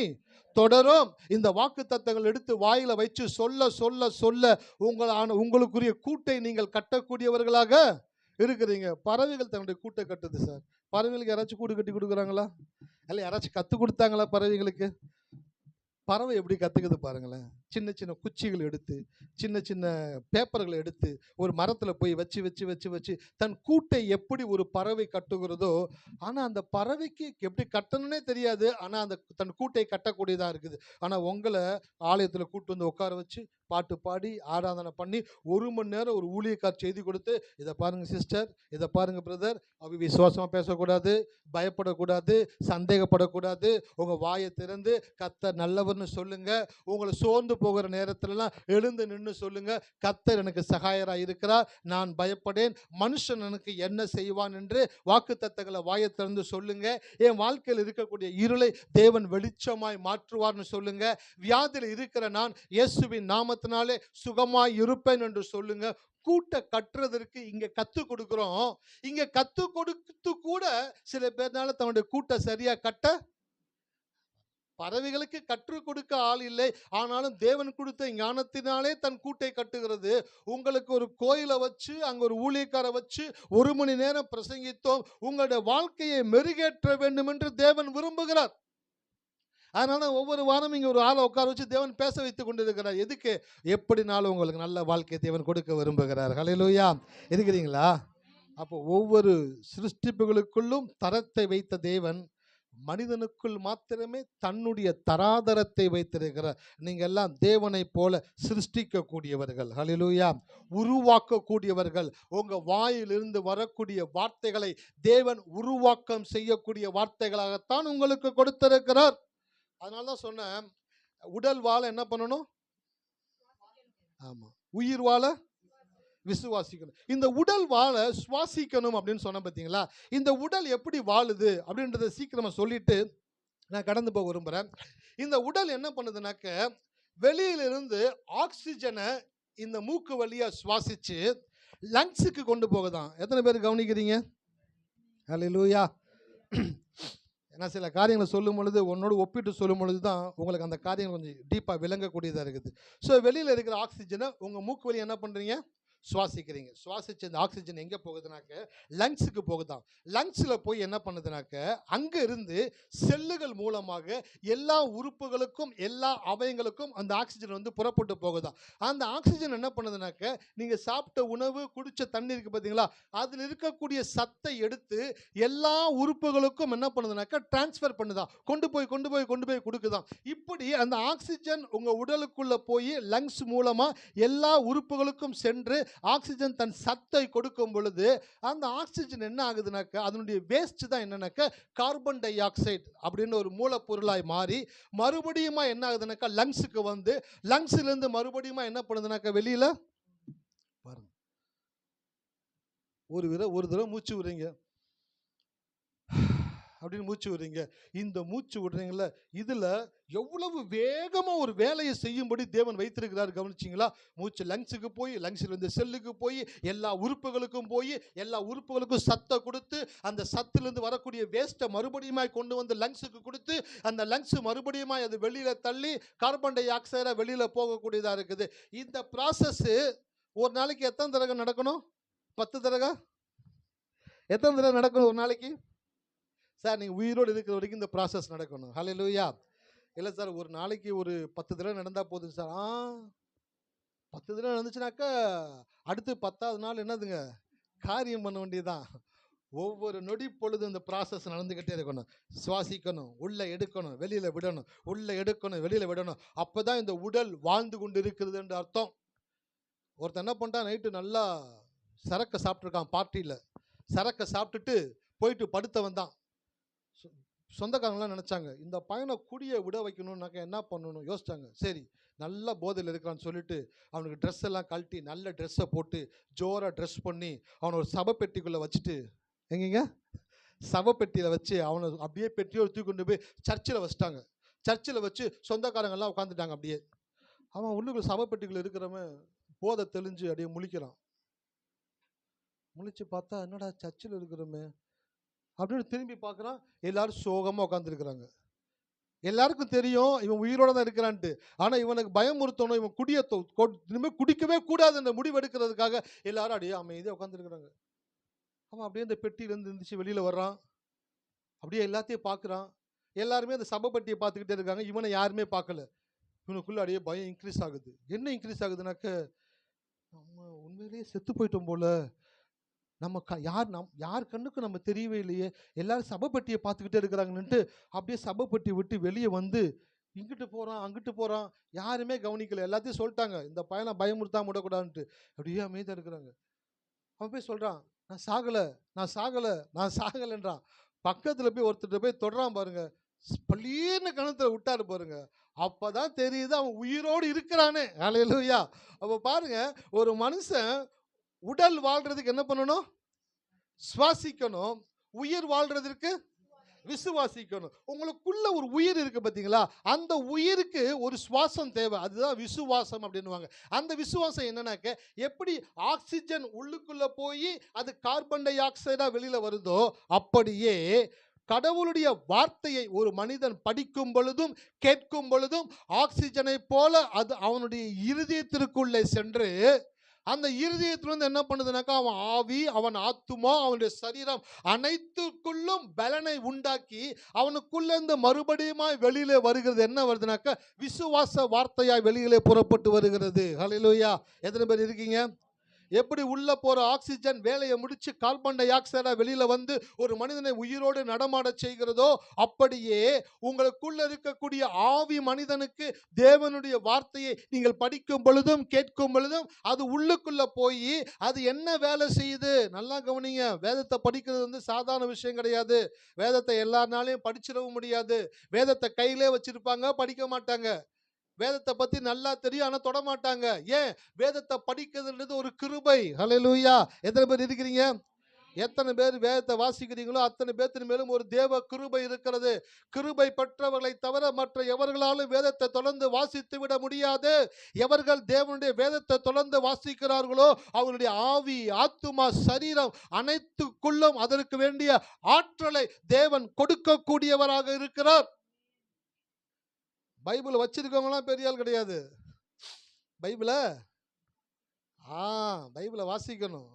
தொடரும். இந்த வாக்கு தத்தங்கள் எடுத்து வாயில வச்சு சொல்ல சொல்ல சொல்ல உங்களுக்குரிய கூட்டை நீங்கள் கட்டக்கூடியவர்களாக இருக்கிறீங்க. பறவைகள் தன்னுடைய கூட்டை கட்டுது சார். பறவைகளுக்கு யாராச்சும் கூடு கட்டி கொடுக்குறாங்களா? இல்லை யாராச்சும் கற்றுக் கொடுத்தாங்களா பறவைகளுக்கு? பறவை எப்படி கற்றுக்குது பாருங்களேன். சின்ன சின்ன குச்சிகள் எடுத்து, சின்ன சின்ன பேப்பர்களை எடுத்து ஒரு மரத்தில் போய் வச்சு வச்சு வச்சு வச்சு தன் கூட்டை எப்படி ஒரு பறவை கட்டுகிறதோ, ஆனால் அந்த பறவைக்கு எப்படி கட்டணுன்னே தெரியாது. ஆனால் அந்த தன் கூட்டை கட்டக்கூடியதாக இருக்குது. ஆனால் உங்களை ஆலயத்தில் கூட்டு வந்து உட்கார வச்சு பாட்டு பாடி ஆராதனை பண்ணி 1 மணி நேரம் ஒரு ஊழியக்கார் செய்தி கொடுத்து, இதை பாருங்க சிஸ்டர், இதை பாருங்க பிரதர், அவ விசுவாசமாக பேசக்கூடாது, பயப்படக்கூடாது, சந்தேகப்படக்கூடாது, உங்கள் வாயை திறந்து கர்த்தர் நல்லவர் கர்த்தர்னு சொல்லுங்க. உங்களை சோர்ந்து போகிற நேரத்திலலாம் எழுந்து நின்று சொல்லுங்க, கர்த்தர் எனக்கு சகாயராக இருக்கிறார், நான் பயப்படேன், மனுஷன் எனக்கு என்ன செய்வான் என்று வாக்குத்தத்தங்களை வாயை திறந்து சொல்லுங்க. என் வாழ்க்கையில் இருக்கக்கூடிய இருளை தேவன் வெளிச்சமாய் மாற்றுவார்னு சொல்லுங்க. வியாதியில் இருக்கிற நான் இயேசுவின் நாமத்தினாலே சுகமாய் இருப்பேன் என்று சொல்லுங்க. கூட்ட கட்டுறதற்கு இங்க கத்து கொடுக்கிறோம். இங்க கத்து கொடுத்து கூட சில பேர்னால தன்னுடைய கூட்ட சரியா கட்ட, பறவைகளுக்கு கற்றுக் கொடுக்க ஆள் இல்லை, ஆனாலும் தேவன் கொடுத்த ஞானத்தினாலே தன் கூட்டை கட்டுகிறது. உங்களுக்கு ஒரு கோயிலை வச்சு அங்க ஒரு ஊழியக்காரை வச்சு 1 மணி நேரம் பிரசங்கித்தோம். உங்களுடைய வாழ்க்கையை மெருகேற்ற வேண்டும் என்று தேவன் விரும்புகிறார். அதனால ஒவ்வொரு வாரம் இங்க ஒரு ஆளை உட்கார வச்சு தேவன் பேச வைத்துக் கொண்டிருக்கிறார். எதுக்கு? எப்படினாலும் உங்களுக்கு நல்ல வாழ்க்கையை தேவன் கொடுக்க விரும்புகிறார். ஹல்லேலூயா. இருக்கிறீங்களா? அப்போ ஒவ்வொரு சிருஷ்டிப்புகளுக்குள்ளும் தரத்தை வைத்த தேவன் மனிதனுக்குள் மாத்திரமே தன்னுடைய தராதரத்தை வைத்திருக்கிறார். நீங்க எல்லாம் தேவனை போல சிருஷ்டிக்க கூடியவர்கள். ஹல்லேலூயா. உருவாக்கக்கூடியவர்கள். உங்க வாயிலிருந்து வரக்கூடிய வார்த்தைகளை தேவன் உருவாக்கம் செய்யக்கூடிய வார்த்தைகளாகத்தான் உங்களுக்கு கொடுத்திருக்கிறார். அதனாலதான் சொன்னேன், உடல் வாழ என்ன பண்ணணும்? ஆமா, உயிர் வாழ விசுவாசிக்கணும். இந்த உடல் வாழ சுவாசிக்கணும் அப்படின்னு சொன்ன பார்த்தீங்களா? இந்த உடல் எப்படி வாழுது அப்படின்றத சீக்கிரமா சொல்லிட்டு நான் கடந்து போக விரும்புறேன். இந்த உடல் என்ன பண்ணுதுனாக்க, வெளியிலிருந்து ஆக்சிஜனை இந்த மூக்கு வழியா சுவாசிச்சு லங்ஸுக்கு கொண்டு போகுதான். எத்தனை பேர் கவனிக்கிறீங்க? ஹல்லேலூயா. ஏன்னா சில காரியங்களை சொல்லும் பொழுது உன்னோடு ஒப்பிட்டு சொல்லும் பொழுது தான் உங்களுக்கு அந்த காரியம் கொஞ்சம் டீப்பாக விளங்கக்கூடியதாக இருக்குது. ஸோ வெளியில் இருக்கிற ஆக்சிஜனை உங்கள் மூக்கு வழி என்ன பண்ணுறீங்க? சுவாசிக்கிறீங்க. சுவாசிச்சு இந்த ஆக்சிஜன் எங்கே போகுதுனாக்க லங்ஸுக்கு போகுதான். லங்ஸில் போய் என்ன பண்ணுதுனாக்க, அங்கே இருந்து செல்லுகள் மூலமாக எல்லா உறுப்புகளுக்கும் எல்லா அவயங்களுக்கும் அந்த ஆக்சிஜன் வந்து புறப்பட்டு போகுதான். அந்த ஆக்சிஜன் என்ன பண்ணுதுனாக்க, நீங்கள் சாப்பிட்ட உணவு குடித்த தண்ணி இருக்குது பார்த்தீங்களா, அதில் இருக்கக்கூடிய சத்தை எடுத்து எல்லா உறுப்புகளுக்கும் என்ன பண்ணுதுனாக்க டிரான்ஸ்ஃபர் பண்ணுதான், கொண்டு போய் கொடுக்குதான். இப்படி அந்த ஆக்சிஜன் உங்கள் உடலுக்குள்ளே போய் லங்ஸ் மூலமாக எல்லா உறுப்புகளுக்கும் சென்று ஆக்சிஜன் தன் சத்தை கொடுக்கும் பொழுது அந்த ஆக்சிஜன் என்ன ஆகுதுனாக்க, அதனுடைய வேஸ்ட் தான் என்னன்னாக்க கார்பன் டை ஆக்சைடு அப்படின்னு ஒரு மூலப்பொருளாய் மாறி மறுபடியும் என்ன ஆகுதுனாக்கா லங்ஸுக்கு வந்து, லங்ஸ்ல இருந்து மறுபடியும் என்ன பண்ணுதுனாக்க வெளியில பாருங்க, ஒரு தடவை மூச்சு விடுறீங்க அப்படின்னு மூச்சு விடுறீங்க. இந்த மூச்சு விடுறீங்கள, இதுல எவ்வளவு வேகமா ஒரு வேலையை செய்யும்படி தேவன் வைத்திருக்கிறார் கவனிச்சிங்களா? மூச்சு லங்ஸுக்கு போய், லங்ஸில் இருந்து செல்லுக்கு போய், எல்லா உறுப்புகளுக்கும் போய், எல்லா உறுப்புகளுக்கும் சத்தை கொடுத்து, அந்த சத்திலிருந்து வரக்கூடிய வேஸ்ட்டை மறுபடியும் கொண்டு வந்து லங்ஸுக்கு கொடுத்து, அந்த லங்ஸ் மறுபடியும் அது வெளியில தள்ளி கார்பன் டை ஆக்சைடா வெளியில போகக்கூடியதா இருக்குது. இந்த ப்ராசஸ் ஒரு நாளைக்கு எத்தனை தடவை நடக்கணும்? 10 தடவை. எத்தனை தடவை நடக்கணும் ஒரு நாளைக்கு? சார் நீங்கள் உயிரோடு இருக்கிற வரைக்கும் இந்த ப்ராசஸ் நடக்கணும். ஹல்லேலூயா. இல்லை சார், ஒரு நாளைக்கு ஒரு 10 தடவை நடந்தால் போதும் சார். 10 தடவை நடந்துச்சுனாக்கா அடுத்து 10வது நாள் என்னதுங்க, காரியம் பண்ண வேண்டியதுதான். ஒவ்வொரு நொடி பொழுது இந்த ப்ராசஸ் நடந்துக்கிட்டே இருக்கணும். சுவாசிக்கணும், உள்ளே எடுக்கணும், வெளியில் விடணும், உள்ளே எடுக்கணும், வெளியில் விடணும். அப்போ தான் இந்த உடல் வாழ்ந்து கொண்டு இருக்கிறது என்று அர்த்தம். ஒருத்தன் என்ன பண்ணிட்டான், நைட்டு நல்லா சரக்கை சாப்பிட்ருக்கான், பார்ட்டியில் சரக்கை சாப்பிட்டுட்டு போயிட்டு படுத்தவன் தான். சொந்தக்காரங்களாம் நினச்சாங்க, இந்த பையனை குடியை விட வைக்கணும்னாக்க என்ன பண்ணணும் யோசிச்சாங்க. சரி, நல்ல போதையில் இருக்கிறான்னு சொல்லிட்டு அவனுக்கு ட்ரெஸ் எல்லாம் கழட்டி நல்ல ட்ரெஸ்ஸை போட்டு ஜோராக ட்ரெஸ் பண்ணி அவனை ஒரு சபப்பெட்டிக்குள்ளே வச்சுட்டு, எங்கேங்க சபப்பெட்டியில் வச்சு அவனை அப்படியே பெட்டியோடு தூக்கி கொண்டு போய் சர்ச்சில் வச்சுட்டாங்க. சர்ச்சில் வச்சு சொந்தக்காரங்கெல்லாம் உட்காந்துட்டாங்க. அப்படியே அவன் உள்ளுக்குள்ள சபப்பெட்டிக்குள்ளே இருக்கிறவன் போதை தெளிஞ்சு அப்படியே முழிக்கிறான். முழிச்சு பார்த்தா என்னடா சர்ச்சில் இருக்கிறோமே அப்படின்னு திரும்பி பார்க்குறான். எல்லாரும் சோகமாக உட்காந்துருக்குறாங்க. எல்லாருக்கும் தெரியும் இவன் உயிரோட தான் இருக்கிறான்ட்டு. ஆனால் இவனுக்கு பயமுறுத்தணும், இவன் குடியை இனிமேல் குடிக்கவே கூடாதுன்ற முடிவு எடுக்கிறதுக்காக எல்லாரும் அப்படியே அமைதியாக உட்காந்துருக்குறாங்க. அவன் அப்படியே இந்த பெட்டியிலேருந்து இருந்துச்சு வெளியில் வர்றான். அப்படியே எல்லாத்தையும் பார்க்குறான். எல்லாருமே அந்த சபப்பட்டியை பார்த்துக்கிட்டே இருக்காங்க. இவனை யாருமே பார்க்கல. இவனுக்குள்ளே அப்படியே பயம் இன்க்ரீஸ் ஆகுது. என்ன இன்க்ரீஸ் ஆகுதுனாக்க, நம்ம உண்மையிலேயே செத்து போயிட்டோம் போல, நம்ம யார் கண்ணுக்கு நம்ம தெரியவே இல்லையே, எல்லாரும் சபப்பட்டியை பார்த்துக்கிட்டே இருக்கிறாங்கன்னுட்டு அப்படியே சபப்பட்டி விட்டு வெளியே வந்து இங்கிட்டு போகிறான் அங்கிட்டு போகிறான். யாருமே கவனிக்கல. எல்லாத்தையும் சொல்லிட்டாங்க, இந்த பையனை பயமுறுத்தாம விடக்கூடாதுன்ட்டு. அப்படியே அமைதியாக இருக்கிறாங்க. அவன் போய் சொல்கிறான், நான் சாகலை நான் சாகலைன்றான். பக்கத்தில் போய் ஒருத்தர் போய் தொடரான் பாருங்க. பளீர்னு கணத்துல விட்டாரு பாருங்க, அப்பதான் தெரியுது அவன் உயிரோடு இருக்கிறானே. ஹல்லேலூயா. அப்ப பாருங்க, ஒரு மனுஷன் உடல் வாழ்றதுக்கு என்ன பண்ணணும்? சுவாசிக்கணும். உயிர் வாழ்றதற்கு விசுவாசிக்கணும். உங்களுக்குள்ள ஒரு உயிர் இருக்கு பாத்தீங்களா, அந்த உயிருக்கு ஒரு சுவாசம் தேவை. அதுதான் விசுவாசம் அப்படின்னுவாங்க. அந்த விசுவாசம் என்னன்னாக்க, எப்படி ஆக்சிஜன் உள்ளுக்குள்ள போய் அது கார்பன் டை ஆக்சைடா வெளியில வருதோ, அப்படியே கடவுளுடைய வார்த்தையை ஒரு மனிதன் படிக்கும் பொழுதும் கேட்கும் பொழுதும் ஆக்சிஜனை போல அது அவனுடைய இருதயத்திற்குள்ளே சென்று, அந்த இருதயத்திலிருந்து என்ன பண்ணுதுனாக்கா, அவன் ஆவி, அவன் ஆத்துமா, அவனுடைய சரீரம் அனைத்துக்குள்ளும் பலனை உண்டாக்கி அவனுக்குள்ள இருந்து மறுபடியுமாய் வெளியிலே வருகிறது. என்ன வருதுனாக்கா, விசுவாச வார்த்தையாய் வெளியிலே புறப்பட்டு வருகிறது. ஹல்லேலூயா. எத்தனை பேர் இருக்கீங்க? எப்படி உள்ள போற ஆக்சிஜன் வேலையை முடிச்சு கார்பன் டை ஆக்சைடா வெளியில வந்து ஒரு மனிதனை உயிரோடு நடமாட செய்கிறதோ, அப்படியே உங்களுக்குள்ள இருக்கக்கூடிய ஆவி மனிதனுக்கு தேவனுடைய வார்த்தையை நீங்கள் படிக்கும் பொழுதும் கேட்கும் பொழுதும் அது உள்ளுக்குள்ள போய் அது என்ன வேலை செய்யுது? நல்லா கவனிங்க. வேதத்தை படிக்கிறது வந்து சாதாரண விஷயம் கிடையாது. வேதத்தை எல்லாருனாலையும் படிச்சிடவும் முடியாது. வேதத்தை கையிலே வச்சிருப்பாங்க, படிக்க மாட்டாங்க. வேதத்தை பத்தி நல்லா தெரியும், ஆனா தொட மாட்டாங்க. ஏன்? வேதத்தை படிக்கிறதுன்றது ஒரு கிருபை. ஹல்லேலூயா. எத்தனை பேர் இருக்கிறீங்க? எத்தனை பேர் வேதத்தை வாசிக்கிறீங்களோ அத்தனை பேர்த்தின் மேலும் ஒரு தேவ கிருபை இருக்கிறது. கிருபை பெற்றவர்களை தவிர மற்ற எவர்களாலும் வேதத்தை தொடர்ந்து வாசித்து விட முடியாது. எவர்கள் தேவனுடைய வேதத்தை தொடர்ந்து வாசிக்கிறார்களோ அவருடைய ஆவி, ஆத்துமா, சரீரம் அனைத்துக்குள்ளும் அதற்கு வேண்டிய ஆற்றலை தேவன் கொடுக்கக்கூடியவராக இருக்கிறார். பைபிள் வச்சிருக்கவங்களாம் பெரிய ஆள் கிடையாது. பைபிளை பைபிளை வாசிக்கணும்.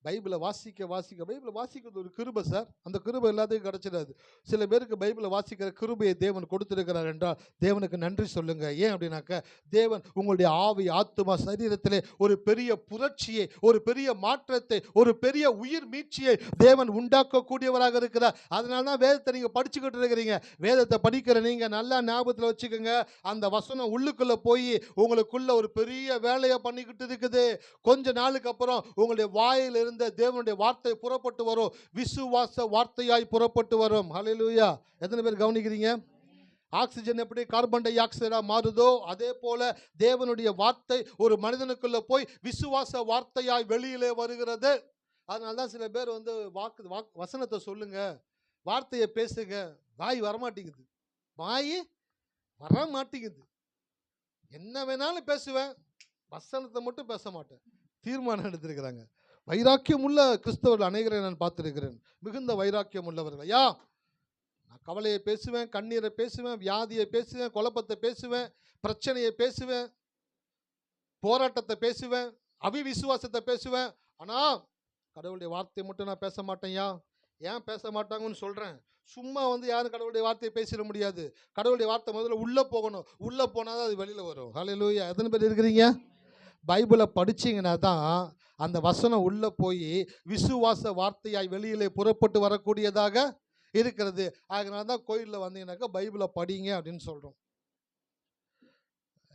பைபிளை வாசிக்க பைபிளை வாசிக்கிறது ஒரு கிருபை சார். அந்த கிருபை எல்லாத்துக்கும் கிடைச்சிடாது. சில பேருக்கு பைபிளை வாசிக்கிற கிருபையை தேவன் கொடுத்திருக்கிறார் என்றால் தேவனுக்கு நன்றி சொல்லுங்க. ஏன் அப்படின்னாக்க, தேவன் உங்களுடைய ஆவி, ஆத்துமா, சரீரத்திலே ஒரு பெரிய புரட்சியை, ஒரு பெரிய மாற்றத்தை, ஒரு பெரிய உயிர் மீட்சியை தேவன் உண்டாக்கக்கூடியவராக இருக்கிறார். அதனால தான் வேதத்தை நீங்க படிச்சுக்கிட்டு இருக்கிறீங்க. வேதத்தை படிக்கிற நீங்க நல்லா ஞாபகத்தில் வச்சுக்கோங்க, அந்த வசனம் உள்ளுக்குள்ள போய் உங்களுக்குள்ள ஒரு பெரிய வேலையை பண்ணிக்கிட்டு இருக்குது. கொஞ்ச நாளுக்கு அப்புறம் உங்களுடைய வாயிலிருந்து தேவனுடைய வார்த்தை புறப்பட்டு வரும். விசுவாச வார்த்தையாய் புறப்பட்டு வரும். ஹல்லேலூயா. எத்தனை பேர் கவனிக்கிறீங்க? ஆக்சிஜன் எப்படி கார்பன் டை ஆக்சைடா மாறுதோ, அதே போல தேவனுடைய வார்த்தை ஒரு மனிதனுக்குள்ள போய் விசுவாச வார்த்தையாய் வெளியிலே வருகிறது. அதனால தான் சில பேர் வந்து வசனத்தை சொல்லுங்க, வார்த்தையை பேசுங்க, வாய் வரமாட்டேங்குது. வாய் வரமாட்டேங்குது. என்ன வேணாலும் பேசுவேன், வசனத்தை மட்டும் பேச மாட்டேன். தீர்மானம் எடுத்திருக்கிறாங்க. வைராக்கியம் உள்ள கிறிஸ்தவர்கள் அநேகரை நான் பார்த்திருக்கிறேன். மிகுந்த வைராக்கியம் உள்ளவர்கள். ஐயா, நான் கவலையை பேசுவேன், கண்ணீரை பேசுவேன், வியாதியை பேசுவேன், குழப்பத்தை பேசுவேன், பிரச்சனையை பேசுவேன், போராட்டத்தை பேசுவேன், அவிவிசுவாசத்தை பேசுவேன். ஆனா கடவுளுடைய வார்த்தையை மட்டும் நான் பேச மாட்டேன்யா. ஏன் பேச மாட்டாங்கன்னு சொல்றேன். சும்மா வந்து யாரும் கடவுளுடைய வார்த்தையை பேசிட முடியாது. கடவுளுடைய வார்த்தை முதல்ல உள்ள போகணும். உள்ள போனாதான் அது வெளியில வரும். ஹல்லேலூயா. எத்தனை பேர் இருக்கிறீங்க? பைபிளை படிச்சீங்கன்னா தான் அந்த வசனம் உள்ள போய் விசுவாச வார்த்தையாய் வெளியிலே புறப்பட்டு வரக்கூடியதாக இருக்கிறது. அதனால தான் கோயிலில் வந்தீங்கன்னாக்கா பைபிளை படிங்க அப்படின்னு சொல்றோம்.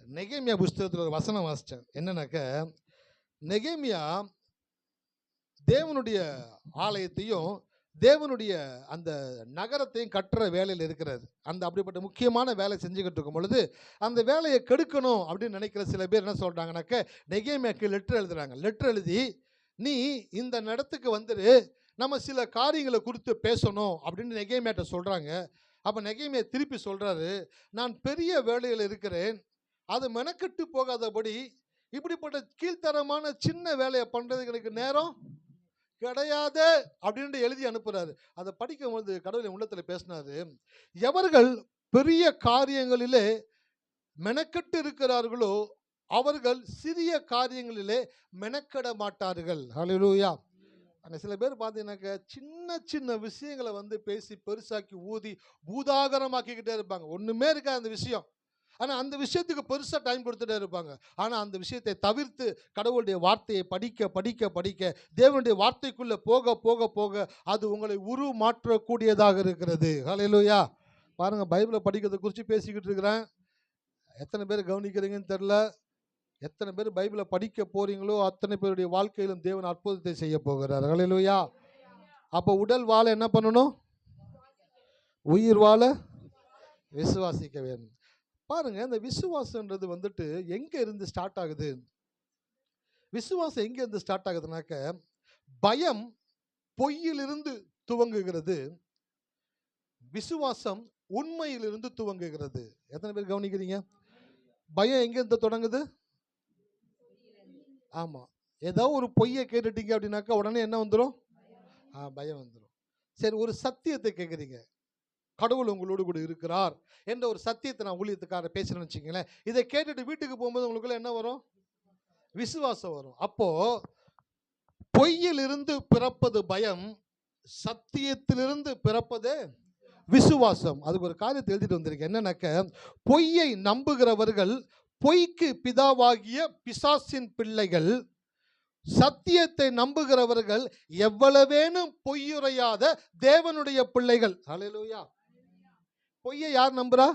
நெகேமியா புஸ்தகத்தில் ஒரு வசனம் வாசித்தேன். என்னன்னாக்க, நெகேமியா தேவனுடைய ஆலயத்தையும் தேவனுடைய அந்த நகரத்தையும் கட்டுற வேலையில் இருக்கிறார். அந்த அப்படிப்பட்ட முக்கியமான வேலை செஞ்சுக்கிட்டு இருக்கும் பொழுது அந்த வேலையை கெடுக்கணும் அப்படின்னு நினைக்கிற சில பேர் என்ன சொல்கிறாங்கனாக்க, நெகேமியாவுக்கு லெட்டர் எழுதுறாங்க. லெட்டர் எழுதி, நீ இந்த இடத்துக்கு வந்துடு, நம்ம சில காரியங்களை குறித்து பேசணும் அப்படின்னு நெகேமியாட்ட சொல்கிறாங்க. அப்போ நெகேமியா திருப்பி சொல்கிறாரு, நான் பெரிய வேலையில் இருக்கிறேன், அது மெனக்கெட்டு போகாதபடி இப்படிப்பட்ட கீழ்த்தரமான சின்ன வேலையை பண்ணுறதுக்கு எனக்கு நேரம் கிடையாது அப்படின்னு எழுதி அனுப்புறாரு. அதை படிக்கும்போது கடவுளின் உள்ளத்தில் பேசினாரு, எவர்கள் பெரிய காரியங்களிலே மெனக்கெட்டு இருக்கிறார்களோ அவர்கள் சிறிய காரியங்களிலே மெனக்கெட மாட்டார்கள். ஹல்லேலூயா. ஆனால் சில பேர் பார்த்தீங்கன்னாக்க சின்ன சின்ன விஷயங்களை வந்து பேசி பெருசாக்கி ஊதி பூதாகரமாக்கிக்கிட்டே இருப்பாங்க. ஒன்றுமே இருக்காது அந்த விஷயம். ஆனால் அந்த விஷயத்துக்கு பெருசாக டைம் கொடுத்துட்டே இருப்பாங்க. ஆனால் அந்த விஷயத்தை தவிர்த்து கடவுளுடைய வார்த்தையை படிக்க படிக்க படிக்க தேவனுடைய வார்த்தைக்குள்ளே போக போக போக அது உங்களை உருமாற்றக்கூடியதாக இருக்கிறது. ஹல்லேலூயா. பாருங்கள், பைபிளை படிக்கிறதை குறித்து பேசிக்கிட்டு இருக்கிறேன். எத்தனை பேர் கவனிக்கிறீங்கன்னு தெரில. எத்தனை பேர் பைபிளை படிக்க போகிறீங்களோ அத்தனை பேருடைய வாழ்க்கையிலும் தேவன் அற்புதத்தை செய்ய போகிறார். ஹல்லேலூயா. அப்போ உடல் வாழ என்ன பண்ணணும்? உயிர் வாழ விசுவாசிக்க வேண்டும். பாருங்க, இந்த விசுவாசம்ன்றது வந்துட்டு எங்க இருந்து ஸ்டார்ட் ஆகுது? விசுவாசம் எங்க இருந்து ஸ்டார்ட் ஆகுதுனாக்க, பயம் பொய்யிலிருந்து துவங்குகிறது, விசுவாசம் உண்மையிலிருந்து துவங்குகிறது. எத்தனை பேர் கவனிக்கிறீங்க? பயம் எங்க இருந்து தொடங்குது? ஆமா, ஏதோ ஒரு பொய்யை கேட்டுட்டீங்க அப்படின்னாக்கா உடனே என்ன வந்துடும்? பயம் வந்துடும். சரி, ஒரு சத்தியத்தை கேட்குறீங்க, கடவுள் உங்களோடு கூட இருக்கிறார் என்ற ஒரு சத்தியத்தை நான் ஊழியத்துக்கார பேசுறேன்னு வச்சுக்கங்களேன். இதை கேட்டுட்டு வீட்டுக்கு போகும்போது உங்களுக்குள்ள என்ன வரும்? விசுவாசம் வரும். அப்போ பொய்யிலிருந்து பிறப்பது பயம், சத்தியத்திலிருந்து பிறப்பது விசுவாசம். அதுக்கு ஒரு காரியத்தை எழுதிட்டு வந்திருக்கேன். என்னன்னாக்க, பொய்யை நம்புகிறவர்கள் பொய்க்கு பிதாவாகிய பிசாசின் பிள்ளைகள், சத்தியத்தை நம்புகிறவர்கள் எவ்வளவேனும் பொய்யுரையாத தேவனுடைய பிள்ளைகள். ஹல்லேலூயா. பொய்யை யார் நம்புறா?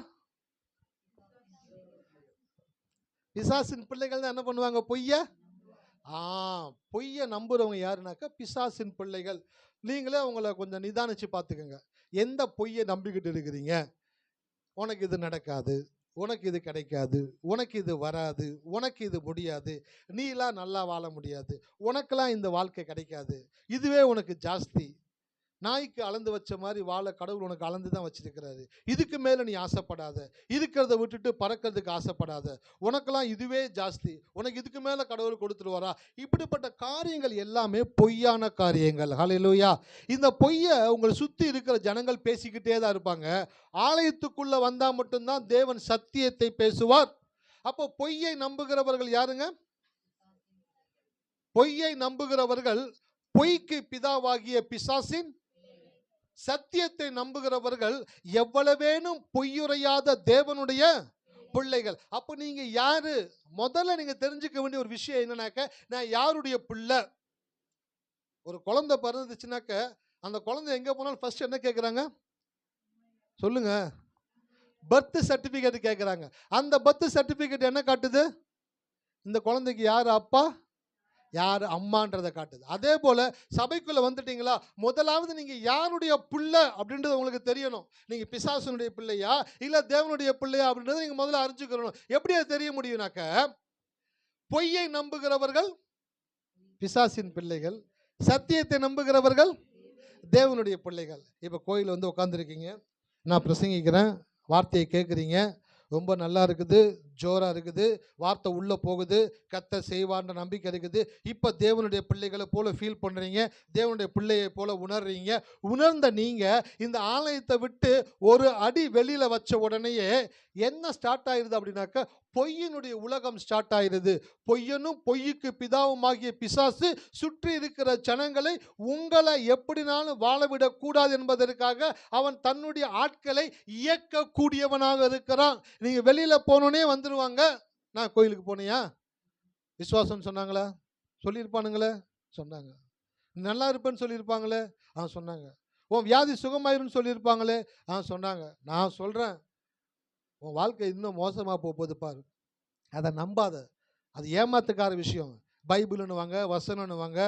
பிசாசின் பிள்ளைகள் தான் என்ன பண்ணுவாங்க? பொய்யை நம்புறவங்க யாருனாக்கா பிசாசின் பிள்ளைகள். நீங்களே உங்களை கொஞ்சம் நிதானிச்சு பார்த்துக்கோங்க. எந்த பொய்யை நம்பிக்கிட்டு இருக்கிறீங்க? உனக்கு இது நடக்காது, உனக்கு இது கிடைக்காது, உனக்கு இது வராது, உனக்கு இது முடியாது, நீலாம் நல்லா வாழ முடியாது, உனக்கெல்லாம் இந்த வாழ்க்கை கிடைக்காது, இதுவே உனக்கு ஜாஸ்தி, நாய்க்கு அளந்து வச்ச மாதிரி வாழ கடவுள் உனக்கு அளந்து தான் வச்சிருக்கிறாரு, இதுக்கு மேலே நீ ஆசைப்படாத, இருக்கிறத விட்டுட்டு பறக்கிறதுக்கு ஆசைப்படாத, உனக்கெல்லாம் இதுவே ஜாஸ்தி, உனக்கு இதுக்கு மேலே கடவுள் கொடுத்துருவாரா? இப்படிப்பட்ட காரியங்கள் எல்லாமே பொய்யான காரியங்கள். ஹல்லேலூயா. இந்த பொய்யை உங்களை சுற்றி இருக்கிற ஜனங்கள் பேசிக்கிட்டே தான் இருப்பாங்க. ஆலயத்துக்குள்ளே வந்தால் மட்டும்தான் தேவன் சத்தியத்தை பேசுவார். அப்போ பொய்யை நம்புகிறவர்கள் யாருங்க? பொய்யை நம்புகிறவர்கள் பொய்க்கு பிதாவாகிய பிசாசின், சத்தியத்தை நம்புகிறவர்கள் எவ்வளவேனும் பொய்யுரையாத தேவனுடைய பிள்ளைகள். அப்போ நீங்க யாரு? முதல்ல நீங்க தெரிஞ்சுக்க வேண்டிய ஒரு விஷயம் என்னன்னாக்க, நான் யாருடைய பிள்ளை? ஒரு குழந்தை பிறந்துச்சுனாக்க அந்த குழந்தை எங்க போனாலும் ஃபர்ஸ்ட் என்ன கேட்குறாங்க? சொல்லுங்க. பர்த் சர்டிபிகேட் கேட்குறாங்க. அந்த பர்த் சர்டிபிகேட் என்ன காட்டுது? இந்த குழந்தைக்கு யார் அப்பா, யார் அம்மான்றதை காட்டுது. அதே போல சபைக்குள்ள வந்துட்டீங்களா, முதலாவது நீங்க யாருடைய பிள்ளை அப்படின்றது உங்களுக்கு தெரியணும். நீங்க பிசாசனுடைய பிள்ளையா இல்ல தேவனுடைய பிள்ளையா அப்படின்றத நீங்க முதல்ல அறிஞ்சுக்கணும். எப்படி அது தெரிய முடியும்னாக்க, பொய்யை நம்புகிறவர்கள் பிசாசின் பிள்ளைகள், சத்தியத்தை நம்புகிறவர்கள் தேவனுடைய பிள்ளைகள். இப்போ கோயில் வந்து உட்காந்துருக்கீங்க, நான் பிரசங்கிக்கிறேன், வார்த்தையை கேட்குறீங்க, ரொம்ப நல்லா இருக்குது, ஜோராக இருக்குது, வார்த்தை உள்ளே போகுது, கர்த்தர் செய்வார்ன்ற நம்பிக்கை இருக்குது. இப்போ தேவனுடைய பிள்ளைகளை போல ஃபீல் பண்ணுறீங்க, தேவனுடைய பிள்ளையை போல உணர்றீங்க. உணர்ந்த நீங்கள் இந்த ஆலயத்தை விட்டு ஒரு அடி வெளியில் வச்ச உடனேயே என்ன ஸ்டார்ட் ஆயிடுது அப்படின்னாக்க, பொய்யினுடைய உலகம் ஸ்டார்ட் ஆயிடுது. பொய்யனும் பொய்யுக்கு பிதாவுமாகிய பிசாசு சுற்றி இருக்கிற ஜனங்களை உங்களை எப்படினாலும் வாழவிடக்கூடாது என்பதற்காக அவன் தன்னுடைய ஆட்களை இயக்கக்கூடியவனாக இருக்கிறான். நீங்கள் வெளியில் போனோன்னே வந்துடுவாங்க, நான் கோயிலுக்கு போனியா, விசுவாசம் சொன்னாங்களா? சொல்லியிருப்பானுங்களே, சொன்னாங்க. நல்லா இருப்பேன்னு சொல்லியிருப்பாங்களே, சொன்னாங்க. உன் வியாதி சுகமாயிருன்னு சொல்லியிருப்பாங்களே, சொன்னாங்க. நான் சொல்கிறேன், உன் வாழ்க்கை இன்னும் மோசமாக போகுது பாரு. அதை நம்பாத, அது ஏமாத்துக்கார விஷயம். பைபிள்னுவாங்க, வசனம்னுவாங்க,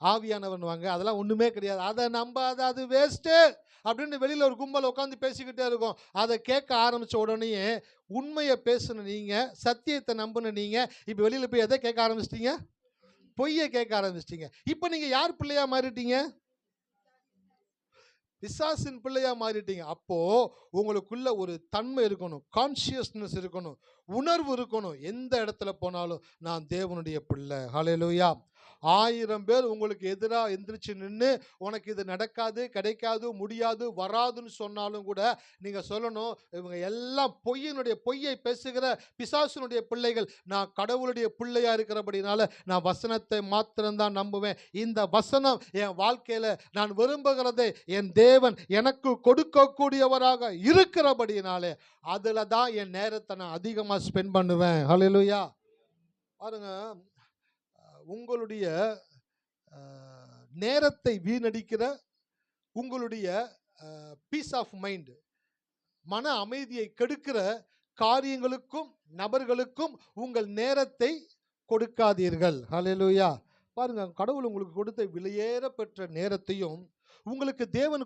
ஆவியானவர்னுவாங்க, அதெல்லாம் ஒன்றுமே கிடையாது. அதை நம்பாத, அது வேஸ்ட்டு அப்படின்னு வெளியில் ஒரு கும்பல் உட்காந்து பேசிக்கிட்டே இருக்கும். அதை கேட்க ஆரம்பித்த உடனேயே உண்மையை பேசுன நீங்கள், சத்தியத்தை நம்பின நீங்கள், இப்போ வெளியில் போய் எதை கேட்க ஆரம்பிச்சிட்டீங்க? பொய்யை கேட்க ஆரம்பிச்சிட்டீங்க. இப்போ நீங்கள் யார் பிள்ளையாக மாறிட்டீங்க? பிசாசின் பிள்ளையா மாறிட்டீங்க. அப்போ உங்களுக்குள்ள ஒரு தன்மை இருக்கணும், கான்சியஸ்னஸ் இருக்கணும், உணர்வு இருக்கணும். எந்த இடத்துல போனாலும் நான் தேவனுடைய பிள்ளை. ஹல்லேலூயா. 1000 பேர் உங்களுக்கு எதிராக எந்திரிச்சு நின்று உனக்கு இது நடக்காது, கிடைக்காது, முடியாது, வராதுன்னு சொன்னாலும் கூட நீங்க சொல்லணும், இவங்க எல்லாம் பொய்யை பேசுகிற பிசாசினுடைய பிள்ளைகள். நான் கடவுளுடைய பிள்ளையா இருக்கிறபடினால நான் வசனத்தை மாத்திரம்தான் நம்புவேன். இந்த வசனம் என் வாழ்க்கையில நான் விரும்புகிறதை என் தேவன் எனக்கு கொடுக்கக்கூடியவராக இருக்கிறபடினாலே அதுல தான் என் நேரத்தை நான் அதிகமாக ஸ்பெண்ட் பண்ணுவேன். ஹல்லேலூயா. பாருங்க, உங்களுடைய நேரத்தை வீணடிக்கிற, உங்களுடைய பீஸ் ஆஃப் மைண்ட், மன அமைதியை கெடுக்கிற காரியங்களுக்கும் நபர்களுக்கும் உங்கள் நேரத்தை கொடுக்காதீர்கள். ஹல்லேலூயா. பாருங்க, கடவுள் உங்களுக்கு கொடுத்த விலையேற பெற்ற நேரத்தையும் உங்களுக்கு தேவன்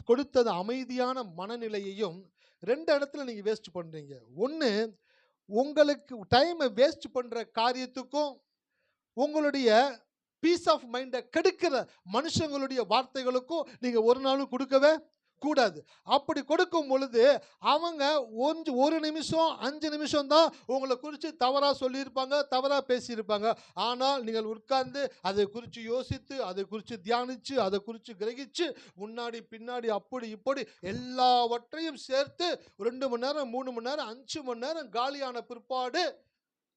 கொடுத்தது அமைதியான மனநிலையையும் 2 இடத்துல நீங்க வேஸ்ட் பண்றீங்க. ஒன்று, உங்களுக்கு டைமை வேஸ்ட் பண்ற காரியத்துக்கும் உங்களுடைய பீஸ் ஆஃப் மைண்டை கெடுக்கிற மனுஷங்களுடைய வார்த்தைகளுக்கும் நீங்க ஒரு நாளும் கொடுக்கவே கூடாது. அப்படி கொடுக்கும் பொழுது அவங்க ஒரு நிமிஷம் 5 நிமிஷம் தான் உங்களை குறித்து தவறாக சொல்லியிருப்பாங்க, தவறாக பேசியிருப்பாங்க. ஆனால் நீங்கள் உட்கார்ந்து அதை குறித்து யோசித்து, அதை குறித்து தியானித்து, அதை குறித்து கிரகிச்சு, முன்னாடி பின்னாடி அப்படி இப்படி எல்லாவற்றையும் சேர்த்து 2 மணி நேரம் 3 மணி நேரம் 5 மணி நேரம் காலியான பிற்பாடு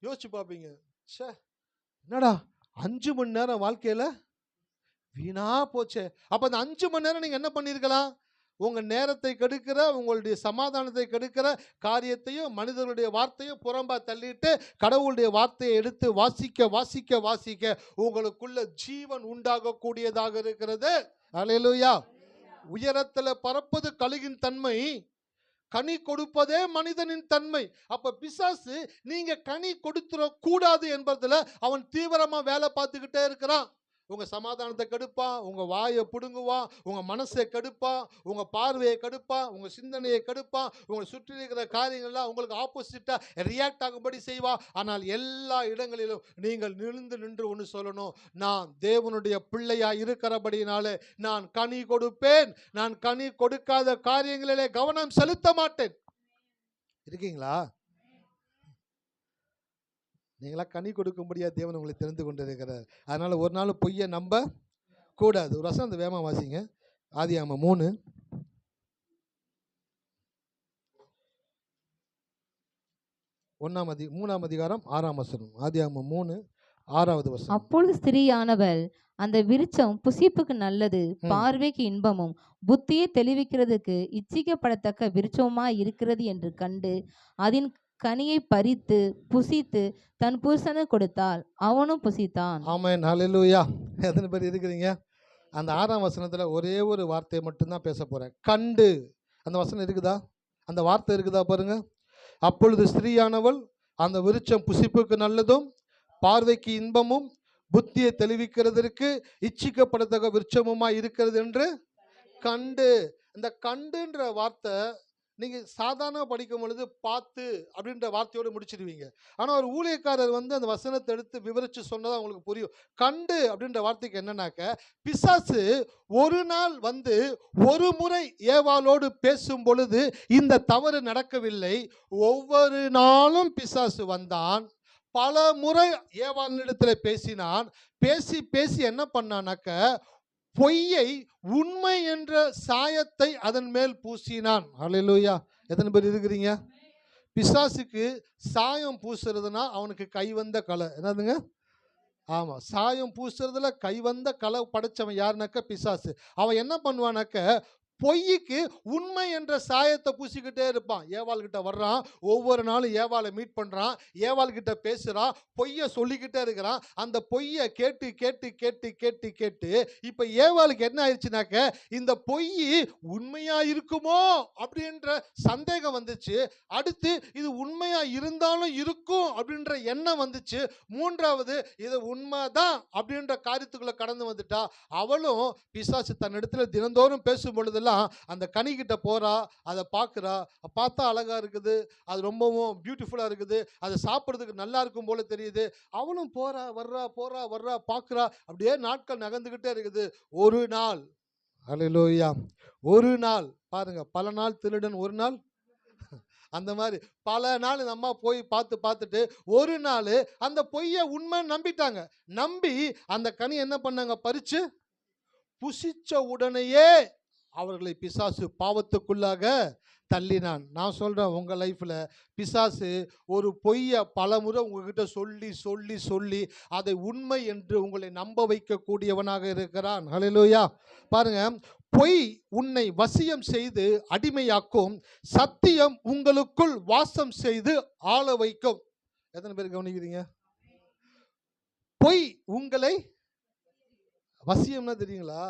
யோசிச்சு பார்ப்பீங்க, சே என்னடா 5 மணி நேரம் வாழ்க்கையில் வீணா போச்சே. அப்போ அந்த 5 மணி நேரம் நீங்கள் என்ன பண்ணியிருக்கலாம்? உங்கள் நேரத்தை கெடுக்கிற, உங்களுடைய சமாதானத்தை கெடுக்கிற காரியத்தையும் மனிதர்களுடைய வார்த்தையும் புறம்பா தள்ளிட்டு கடவுளுடைய வார்த்தையை எடுத்து வாசிக்க வாசிக்க வாசிக்க உங்களுக்குள்ள ஜீவன் உண்டாகக்கூடியதாக இருக்கிறது. அல்லேலூயா. உயரத்தில் பறப்பது கழுகின் தன்மை, கனி கொடுப்பதே மனிதனின் தன்மை. அப்ப பிசாசு நீங்க கனி கொடுத்துட கூடாது என்பதுல அவன் தீவிரமா வேலை பார்த்துக்கிட்டே இருக்கிறான். உங்க சமாதானத்தை கெடுப்பான், உங்க வாயை பிடுங்குவான், உங்க மனசை கெடுப்பான், உங்க பார்வையை கெடுப்பான், உங்க சிந்தனையை கெடுப்பான், உங்களை சுற்றி இருக்கிற காரியங்கள்லாம் உங்களுக்கு ஆப்போசிட்டா ரியாக்ட் ஆகும்படி செய்வான். ஆனால் எல்லா இடங்களிலும் நீங்கள் நின்று ஒன்று சொல்லணும், நான் தேவனுடைய பிள்ளையா இருக்கிறபடினாலே நான் கனி கொடுப்பேன், நான் கனி கொடுக்காத காரியங்களிலே கவனம் செலுத்த மாட்டேன். இருக்கீங்களா? நீங்களா கனி கொடுக்கும்படியா தேவன் உங்களை தெரிந்து கொண்டிருக்கிறார். அதனால ஒரு நாள் பொய்யை நம்ப கூடாது. ஒரு வசனம் அந்த வேகமா வாசிங்க. ஆதியாகமம் 3 3ஆம் அதிகாரம் 6ஆம் வசனம். ஆதியாகமம் 3 6வது வசனம். அப்பொழுது ஸ்திரீயானவள், அந்த விருட்சம் புசிப்புக்கு நல்லது, பார்வைக்கு இன்பமும் புத்தியை தெளிவிக்கிறதுக்கு இச்சிக்கப்படத்தக்க விருட்சமாய் இருக்கிறது என்று கண்டு அதன் கனியை பறித்து புசித்து தன் புருஷனு கொடுத்தாள், அவனும் புசித்தான். ஆமென். ஹல்லேலூயா. எத்தனை பேர் இருக்கிறீங்க? அந்த 6ஆம் வசனத்துல ஒரே ஒரு வார்த்தையை மட்டும்தான் பேச போறேன். கண்டு. அந்த வசனம் இருக்குதா? அந்த வார்த்தை இருக்குதா பாருங்க. அப்பொழுது ஸ்திரீயானவள் அந்த விருட்சம் புசிப்புக்கு நல்லதும் பார்வைக்கு இன்பமும் புத்தியை தெளிவிக்கிறதற்கு இச்சிக்கப்படத்தக்க விருட்சமுமாய் இருக்கிறது என்று கண்டு. இந்த கண்டுன்ற வார்த்தை நீங்க சாதாரண படிக்கும் பொழுது பார்த்து அப்படின்ற வார்த்தையோடு முடிச்சிடுவீங்க. ஆனா ஒரு ஊழியக்காரர் அந்த வசனத்தை எடுத்து விவரிச்சு சொன்னதா உங்களுக்கு புரியும். கண்டு அப்படின்ற வார்த்தைக்கு என்னன்னாக்க, பிசாசு ஒரு நாள் ஒரு முறை ஏவாளோடு பேசும் பொழுது இந்த தவறு நடக்கவில்லை. ஒவ்வொரு நாளும் பிசாசு வந்தான், பல முறை ஏவாளிடத்தில் பேசினான். பேசி பேசி என்ன பண்ணானாக்க, பொய்யை உண்மை என்ற சாயத்தை அதன் மேல் பூசினான். அல்லேலூயா. எத்தனை பேர் இருக்கிறீங்க? பிசாசுக்கு சாயம் பூசுறதுனா அவனுக்கு கைவந்த கலை. என்னதுங்க? ஆமா, சாயம் பூசுறதுல கைவந்த கலை படைச்சவன் யாருனாக்க பிசாசு. அவன் என்ன பண்ணுவானாக்க, பொய்க்கு உண்மை என்ற சாயத்தை பூசிக்கிட்டே இருப்பான். ஏவாள் கிட்ட வர்றான், ஒவ்வொரு நாளும் ஏவாளை மீட் பண்றான், ஏவாள் கிட்ட பேசுறான், பொய்யை சொல்லிக்கிட்டே இருக்கிறான். அந்த பொய்யை கேட்டு கேட்டு கேட்டு கேட்டு கேட்டு இப்ப ஏவாளுக்கு என்ன ஆயிடுச்சுனாக்க, இந்த பொய் உண்மையா இருக்குமோ அப்படின்ற சந்தேகம் வந்துச்சு. அடுத்து இது உண்மையா இருந்தாலும் இருக்கும் அப்படின்ற எண்ணம் வந்துச்சு. மூன்றாவது இது உண்மைதான் அப்படின்ற காரியத்துக்குள்ள கடந்து வந்துட்டா. அவளும் பிசாசு தன்னிடத்துல தினந்தோறும் பேசும் பொழுதெல்லாம் அந்த கனி கிட்ட போறா, அதை பார்க்குறா, பார்த்தா அழகா இருக்குது, அது ரொம்பவும் பியூட்டிஃபுல்லா இருக்குது, அதை சாப்பிட்றதுக்கு நல்லா இருக்கும் போல தெரியுது. அவளும் போறா வர்றா பார்க்குறா. அப்படியே நாட்கள் நகர்ந்துகிட்டே இருக்குது. ஒரு நாள், அல்லேலூயா, ஒரு நாள் பாருங்க, பல நாள் திருடன் ஒரு நாள், அந்த மாதிரி பல நாள் நம்ம போய் பார்த்துட்டு ஒரு நாள் அந்த பொய்யை உண்மை நம்பிட்டாங்க. நம்பி அந்த கனி என்ன பண்ணாங்க? பறிச்சு புசிச்ச உடனேயே அவர்களை பிசாசு பாவத்துக்குள்ளாக தள்ளினான். நான் சொல்றேன், உங்க லைஃப்ல பிசாசு ஒரு பொய்யை பல முறை உங்ககிட்ட சொல்லி சொல்லி சொல்லி அதை உண்மை என்று உங்களை நம்ப வைக்கக்கூடியவனாக இருக்கிறான். ஹல்லேலூயா. பாருங்க, பொய் உன்னை வசியம் செய்து அடிமையாக்கும், சத்தியம் உங்களுக்குள் வாசம் செய்து ஆள வைக்கும். எத்தனை பேர் கவனிக்கிறீங்க? பொய் உங்களை வசியம்னா தெரியுங்களா?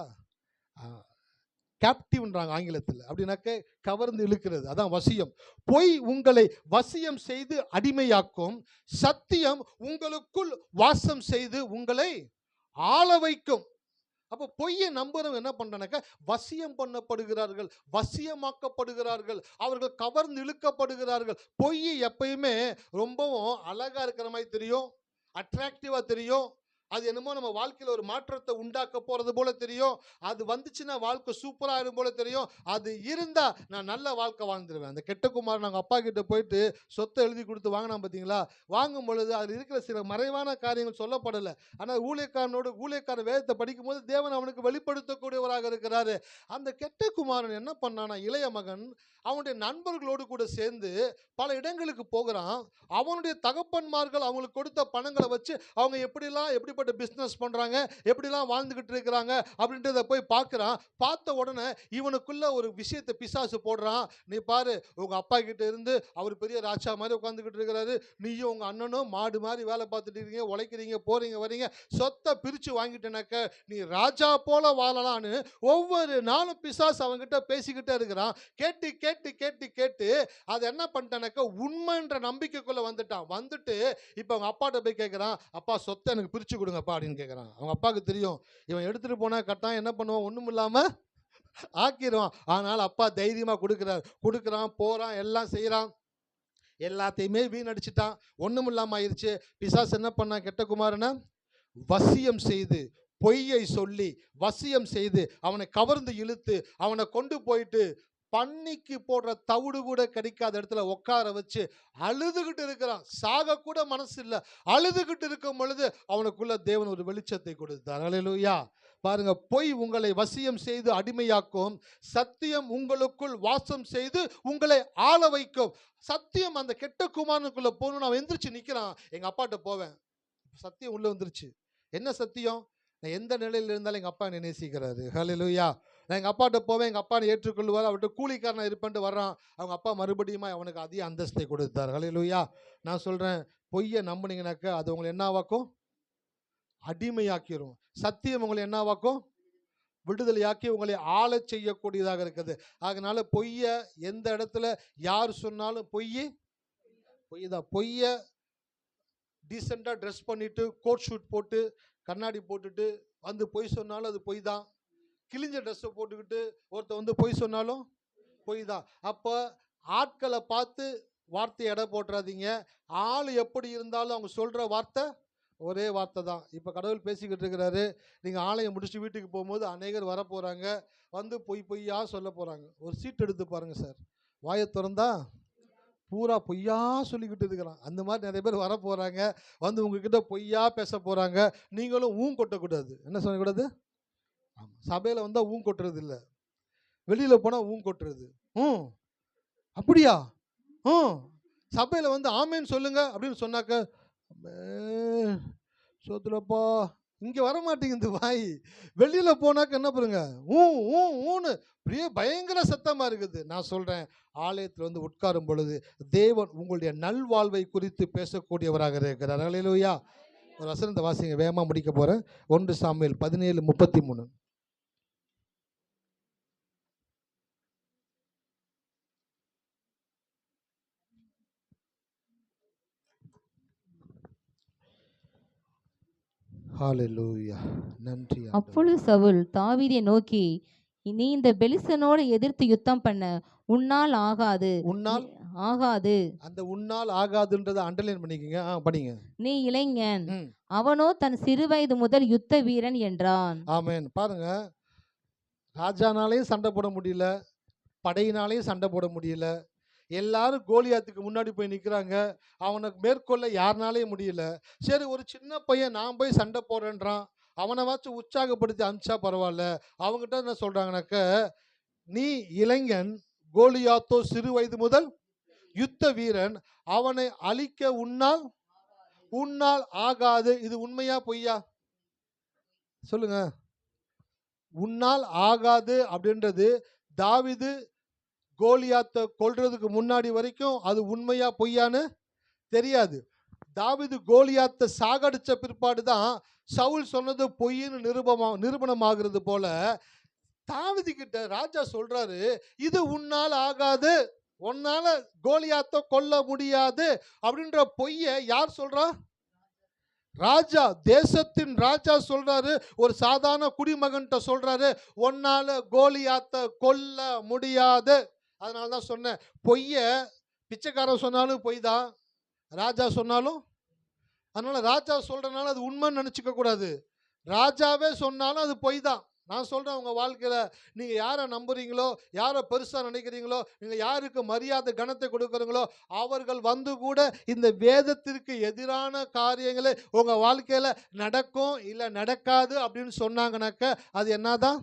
கேப்டிவ்ன்றாங்க ஆங்கிலத்தில். அப்படின்னாக்க கவர்ந்து இழுக்கிறது, அதான் வசியம். பொய் உங்களை வசியம் செய்து அடிமையாக்கும், சத்தியம் உங்களுக்குள் வாசம் செய்து உங்களை ஆள வைக்கும். அப்போ பொய்யை நம்புறவங்க என்ன பண்றானாக்கா வசியம் பண்ணப்படுகிறார்கள், வசியமாக்கப்படுகிறார்கள், அவர்கள் கவர்ந்து இழுக்கப்படுகிறார்கள். பொய் எப்பயுமே ரொம்பவும் அழகா இருக்கிற மாதிரி தெரியும், அட்ராக்டிவா தெரியும், அது என்னமோ நம்ம வாழ்க்கையில் ஒரு மாற்றத்தை உண்டாக்க போறது போல தெரியும், அது வந்துச்சுன்னா வாழ்க்கை சூப்பரா இருக்கும் போல தெரியும். அது இருந்தா நான் நல்ல வாழ்க்கை வாழ்ந்துருவேன். அந்த கெட்ட குமாரன் நாங்கள் அப்பா கிட்ட போயிட்டு சொத்தை எழுதி கொடுத்து வாங்கினா பார்த்தீங்களா, வாங்கும் பொழுது அதில் இருக்கிற சில மறைவான காரியங்கள் சொல்லப்படலை. ஆனால் ஊழியக்காரன் வேதத்தை படிக்கும் போது தேவன் அவனுக்கு வெளிப்படுத்தக்கூடியவராக இருக்கிறாரு. அந்த கெட்ட குமாரன் என்ன பண்ணானா, இளைய மகன் அவனுடைய நண்பர்களோடு கூட சேர்ந்து பல இடங்களுக்கு போகிறான். அவனுடைய தகப்பன்மார்கள் அவங்களுக்கு கொடுத்த பணங்களை வச்சு அவங்க எப்படிப்பட்ட பிஸ்னஸ் பண்றாங்க, எப்படிலாம் வாழ்ந்துகிட்டு இருக்கிறாங்க அப்படின்றத போய் பார்க்குறான். பார்த்த உடனே இவனுக்குள்ள ஒரு விஷயத்தை பிசாசு போடுறான். நீ பாரு, உங்க அப்பா கிட்ட இருந்து அவர் பெரிய ராஜா மாதிரி உட்காந்துக்கிட்டு இருக்கிறாரு, நீயும் உங்க அண்ணனும் மாடு மாதிரி வேலை பார்த்துட்டு இருக்கீங்க, உழைக்கிறீங்க, போறீங்க வரீங்க, சொத்தை பிரிச்சு வாங்கிட்டேனாக்க நீ ராஜா போல வாழலான்னு ஒவ்வொரு நாளும் பிசாசு அவன்கிட்ட பேசிக்கிட்டே இருக்கிறான். கேட்டு கேட்டு கேட்டு கேட்டு அதை என்ன பண்ணிட்டானாக்க உண்மைன்ற நம்பிக்கைக்குள்ள வந்துட்டு இப்போ அவங்க அப்பாட்ட போய் கேட்குறான், அப்பா சொத்தை எனக்கு பிரிச்சு கொடுங்கப்பா அப்படின்னு கேட்குறான். அவங்க அப்பாவுக்கு தெரியும் இவன் எடுத்துட்டு போனா கட்டாயம் என்ன பண்ணுவான், ஒன்றும் இல்லாம ஆக்கிடுவான். ஆனால் அப்பா தைரியமா கொடுக்குறான், போறான், எல்லாம் செய்யறான், எல்லாத்தையுமே வீணடிச்சிட்டான், ஒன்றும் இல்லாம ஆயிடுச்சு. பிசாசு என்ன பண்ணா, கெட்ட குமாரனை வசியம் செய்து, பொய்யை சொல்லி வசியம் செய்து அவனை கவர்ந்து இழுத்து அவனை கொண்டு போயிட்டு பன்னிக்கு போடுற தவிடு கூட கிடைக்காத இடத்துல உட்கார வச்சு அழுதுகிட்டு இருக்கிறான். சாக கூட மனசு இல்லை, அழுதுகிட்டு இருக்கும் பொழுது அவனுக்குள்ள தேவன் ஒரு வெளிச்சத்தை கொடுத்தார். அல்லேலூயா. பாருங்க, பொய் உங்களை வசியம் செய்து அடிமையாக்கும், சத்தியம் உங்களுக்குள் வாசம் செய்து உங்களை ஆள வைக்கும். சத்தியம் அந்த கெட்ட குமாரனுக்குள்ள போகணும்னு அவன் எந்திரிச்சு நிற்கிறான். எங்க அப்பாட்ட போவேன், சத்தியம் உள்ள வந்துருச்சு. என்ன சத்தியம்? நான் எந்த நிலையில் இருந்தாலும் எங்கள் அப்பா என்னை நேசிக்கிறாரு. ஹல்லேலூயா. நான் எங்கள் அப்பாட்ட போவேன், எங்கள் அப்பா ஏற்றுக்கொள்வார், அவர்கிட்ட கூலிக்காரனா இருப்பேன்ட்டு வர்றான். அவங்க அப்பா மறுபடியும் அவனுக்கு அதிக அந்தஸ்தை கொடுத்தார். ஹல்லேலூயா. நான் சொல்கிறேன், பொய்யை நம்பினீங்கனாக்கா அது உங்களை என்னவாக்கும்? அடிமையாக்கிரும். சத்தியம் உங்களை என்னவாக்கும்? விடுதலையாக்கி உங்களை ஆள செய்யக்கூடியதாக இருக்குது. அதனால பொய்யை எந்த இடத்துல யார் சொன்னாலும் பொய் தான். பொய்யை டீசெண்டாக ட்ரெஸ் பண்ணிட்டு கோட் ஷூட் போட்டு கண்ணாடி போட்டுட்டு வந்து பொய் சொன்னாலும் அது பொய் தான். கிழிஞ்ச ட்ரெஸ்ஸை போட்டுக்கிட்டு ஒருத்தர் பொய் சொன்னாலும் பொய் தான். அப்போ ஆட்களை பார்த்து வார்த்தை எடை போட்டுறாதீங்க. ஆள் எப்படி இருந்தாலும் அவங்க சொல்கிற வார்த்தை ஒரே வார்த்தை தான். இப்போ கடவுள் பேசிக்கிட்டு இருக்கிறாரு. நீங்கள் ஆலயம் முடிச்சு வீட்டுக்கு போகும்போது அநேகர் வர போகிறாங்க, பொய்யா சொல்ல போகிறாங்க. ஒரு சீட் எடுத்து பாருங்கள் சார், வாயை திறந்தா பூரா பொய்யா சொல்லிக்கிட்டு இருக்கிறான். அந்த மாதிரி நிறைய பேர் வர போகிறாங்க, உங்ககிட்ட பொய்யா பேச போகிறாங்க. நீங்களும் கொட்டக்கூடாது. என்ன சொல்லக்கூடாது? ஆமாம், சபையில் வந்தால் கொட்டுறது இல்லை, வெளியில் போனால் கொட்டுறது. அப்படியா? சபையில் ஆமேன்னு சொல்லுங்க அப்படின்னு சொன்னாக்க சோத்துலப்பா இங்கே வர மாட்டேங்குது வாய். வெளியில் போனாக்க என்ன பண்ணுங்க, ஊன்னு அப்படியே பயங்கர சத்தமாக இருக்குது. நான் சொல்கிறேன், ஆலயத்தில் உட்காரும் பொழுது தேவன் உங்களுடைய நல்வாழ்வை குறித்து பேசக்கூடியவராக இருக்கிறார். அல்லேலூயா. ஒரு வசனத்தை வாசிங்க, வேகமாக முடிக்க போகிறேன். 1 சாமுவேல் 17:33. ஹல்லேலூயா. நன்றி. அப்பொழுது சவுல் தாவீதை நோக்கி, நீ இந்த பெலிஸ்தனோடு எதிர்த்து யுத்தம் பண்ண உன்னால் ஆகாது. அந்த உன்னால் ஆகாதுன்றதை அண்டர்லைன் பண்ணிக்கங்க. படிங்க. நீ இளைஞன், அவனோ தன் சிறுவயது முதல் யுத்த வீரன் என்றான். ஆமென். பாருங்க, ராஜானாலையும் சண்டை போட முடியல, படையினாலையும் சண்டை போட முடியல, எல்லாரும் கோலியாத்துக்கு முன்னாடி போய் நிற்கிறாங்க, அவனுக்கு மேற்கொள்ள யாருனாலையும் முடியல. சரி, ஒரு சின்ன பையன் நான் போய் சண்டை போடுறேன்றான், அவனைவாச்சும் உற்சாகப்படுத்தி அனுப்பிச்சா பரவாயில்ல. அவங்ககிட்ட என்ன சொல்றாங்கனாக்க, நீ இளைஞன், கோலியாத்தோ சிறு வயது முதல் யுத்த வீரன், அவனை அழிக்க உன்னால் ஆகாது. இது உண்மையா பொய்யா சொல்லுங்க? உன்னால் ஆகாது அப்படின்றது தாவீது கோலியாத்தை கொல்றதுக்கு முன்னாடி வரைக்கும் அது உண்மையா பொய்யான்னு தெரியாது. தாவீது கோலியாத்தை சாகடிச்ச பிற்பாடு தான் சவுல் சொன்னது பொய்ன்னு நிரூபணமாகிறது போல தாவீது கிட்ட ராஜா சொல்றாரு, இது உன்னால் ஆகாது, உன்னால கோலியாத்தை கொல்ல முடியாது அப்படின்ற பொய்யை யார் சொல்றா? ராஜா, தேசத்தின் ராஜா சொல்றாரு, ஒரு சாதாரண குடிமகன்கிட்ட சொல்றாரு, உன்னால கோலியாத்த கொல்ல முடியாது. அதனால தான் சொன்னேன், பொய்ய பிச்சைக்காரன் சொன்னாலும் பொய் தான், ராஜா சொன்னாலும். அதனால ராஜா சொல்றதுனால அது உண்மைன்னு நினைச்சுக்க கூடாது. ராஜாவே சொன்னாலும் அது பொய் தான். நான் சொல்றேன், உங்க வாழ்க்கையில நீங்க யாரை நம்புறீங்களோ, யாரை பெருசா நினைக்கிறீங்களோ, நீங்க யாருக்கு மரியாதை கனத்தை கொடுக்குறீங்களோ, அவர்கள் வந்து கூட இந்த வேதத்திற்கு எதிரான காரியங்களை உங்க வாழ்க்கையில நடக்கும் இல்ல நடக்காது அப்படின்னு சொன்னாங்கனாக்க அது என்னதான்?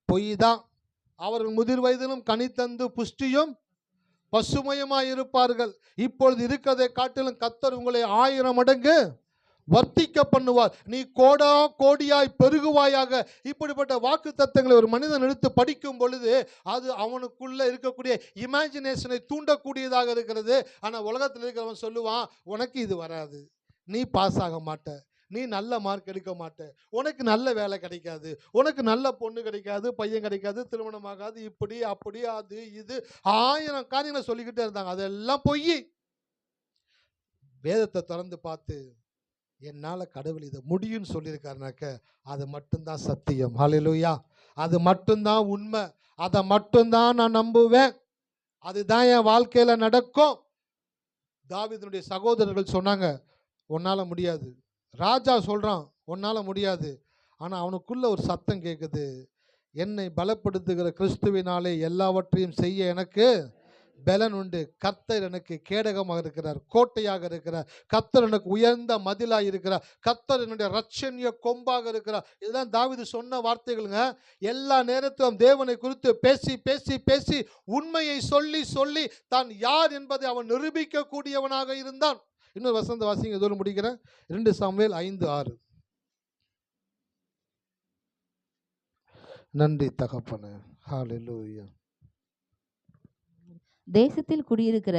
பொய் தான். அவர்கள் முதிர் வயதிலும் கனி தந்து புஷ்டியும் பசுமையுமாய் இருப்பார்கள். இப்பொழுது இருக்கிறதை காட்டிலும் கர்த்தர் உங்களை 1000 மடங்கு வர்த்திக்க பண்ணுவார். நீ கோடா கோடியாய் பெருகுவாயாக. இப்படிப்பட்ட வாக்கு தத்தங்களை ஒரு மனிதன் எடுத்து படிக்கும் பொழுது அது அவனுக்குள்ள இருக்கக்கூடிய இமேஜினேஷனை தூண்டக்கூடியதாக இருக்கிறது. ஆனால் உலகத்தில் இருக்கிறவன் சொல்லுவான், உனக்கு இது வராது, நீ பாஸ் ஆக மாட்ட, நீ நல்ல மார்க் எடுக்க மாட்ட, உனக்கு நல்ல வேலை கிடைக்காது, உனக்கு நல்ல பொண்ணு கிடைக்காது, பையன் கிடைக்காது, திருமணமாகாது, இப்படி அப்படி அது இது 1000 காரியங்களை சொல்லிக்கிட்டே இருந்தாங்க. அதெல்லாம் பொய். வேதத்தை திறந்து பார்த்து என்னால் கடவுள் இதை முடியும்னு சொல்லியிருக்காருனாக்க அது மட்டும்தான் சத்தியம். ஹல்லேலூயா. அது மட்டும்தான் உண்மை. அதை மட்டும்தான் நான் நம்புவேன். அதுதான் என் வாழ்க்கையில் நடக்கும். தாவீதுனுடைய சகோதரர்கள் சொன்னாங்க, உன்னால் முடியாது. ராஜா சொல்கிறான், உன்னால் முடியாது. ஆனால் அவனுக்குள்ள ஒரு சத்தம் கேட்குது, என்னை பலப்படுத்துகிற கிறிஸ்துவினாலே எல்லாவற்றையும் செய்ய எனக்கு பலன் உண்டு. கர்த்தர் எனக்கு கேடகமாக இருக்கிறார், கோட்டையாக இருக்கிறார். கர்த்தர் எனக்கு உயர்ந்த மதிலாக இருக்கிறார். கர்த்தர் என்னுடைய ரட்சணிய கொம்பாக இருக்கிறார். இதுதான் தாவீது சொன்ன வார்த்தைகளுங்க. எல்லா நேரத்திலும் தேவனை குறித்து பேசி பேசி பேசி உண்மையை சொல்லி சொல்லி தான் யார் என்பதை அவன் நிரூபிக்க கூடியவனாக இருந்தான். இன்னொரு வசந்த வாசிங்க, இதோடு முடிக்கிறேன். 2 சாமுவேல் 5:6. நன்றி தகப்பனே. ஹல்லேலூயா. தேசத்தில் குடியிருக்கிற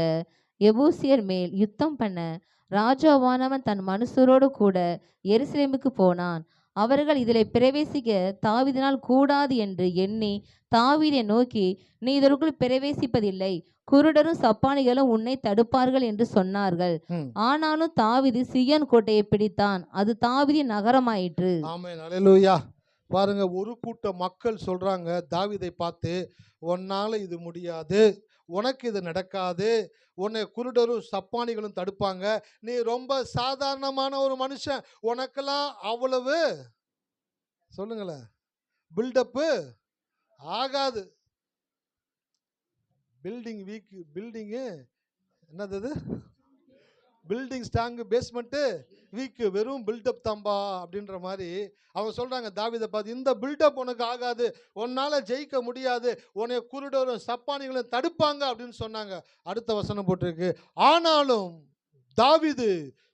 எபூசியர் மேல் யுத்தம் பண்ண ராஜாவானவன் தன் மனுஷரோடு கூட எருசலேமுக்கு போனான். அவர்கள் இதிலே பிரவேசிக்க தாவீதினால் கூடாது என்று எண்ணி தாவீதை நோக்கி, நீ இதற்குள் பிரவேசிப்பதில்லை, குருடரும் சப்பானிகளும் உன்னை தடுப்பார்கள் என்று சொன்னார்கள். ஆனாலும் தாவீது சீயோன் கோட்டையை பிடித்தான். அது தாவீதின் நகரமாயிற்று. ஆமென். ஹல்லேலூயா. பாருங்க, ஒரு கூட்ட மக்கள் சொல்றாங்க தாவீதை பார்த்து, உன்னால இது முடியாது, உனக்கு இது நடக்காது, உன்னை குருடரும் சப்பானிகளும் தடுப்பாங்க, நீ ரொம்ப சாதாரணமான ஒரு மனுஷன், உனக்கெல்லாம் அவ்வளவு சொல்லுங்களேன் பில்டப்பு ஆகாது. பில்டிங் வீக், பில்டிங்கு என்னது, பில்டிங் ஸ்ட்ராங்கு, பேஸ்மெண்ட்டு வீக்கு, வெறும் பில்டப் தாம்பா அப்படின்ற மாதிரி அவங்க சொல்கிறாங்க தாவீதை பார்த்து, இந்த பில்டப் உனக்கு ஆகாது, உன்னால் ஜெயிக்க முடியாது, உன்னை குருடரும் சப்பானிகளும் தடுப்பாங்க அப்படின்னு சொன்னாங்க. அடுத்த வசனம் போட்டிருக்கு, ஆனாலும் தாவீது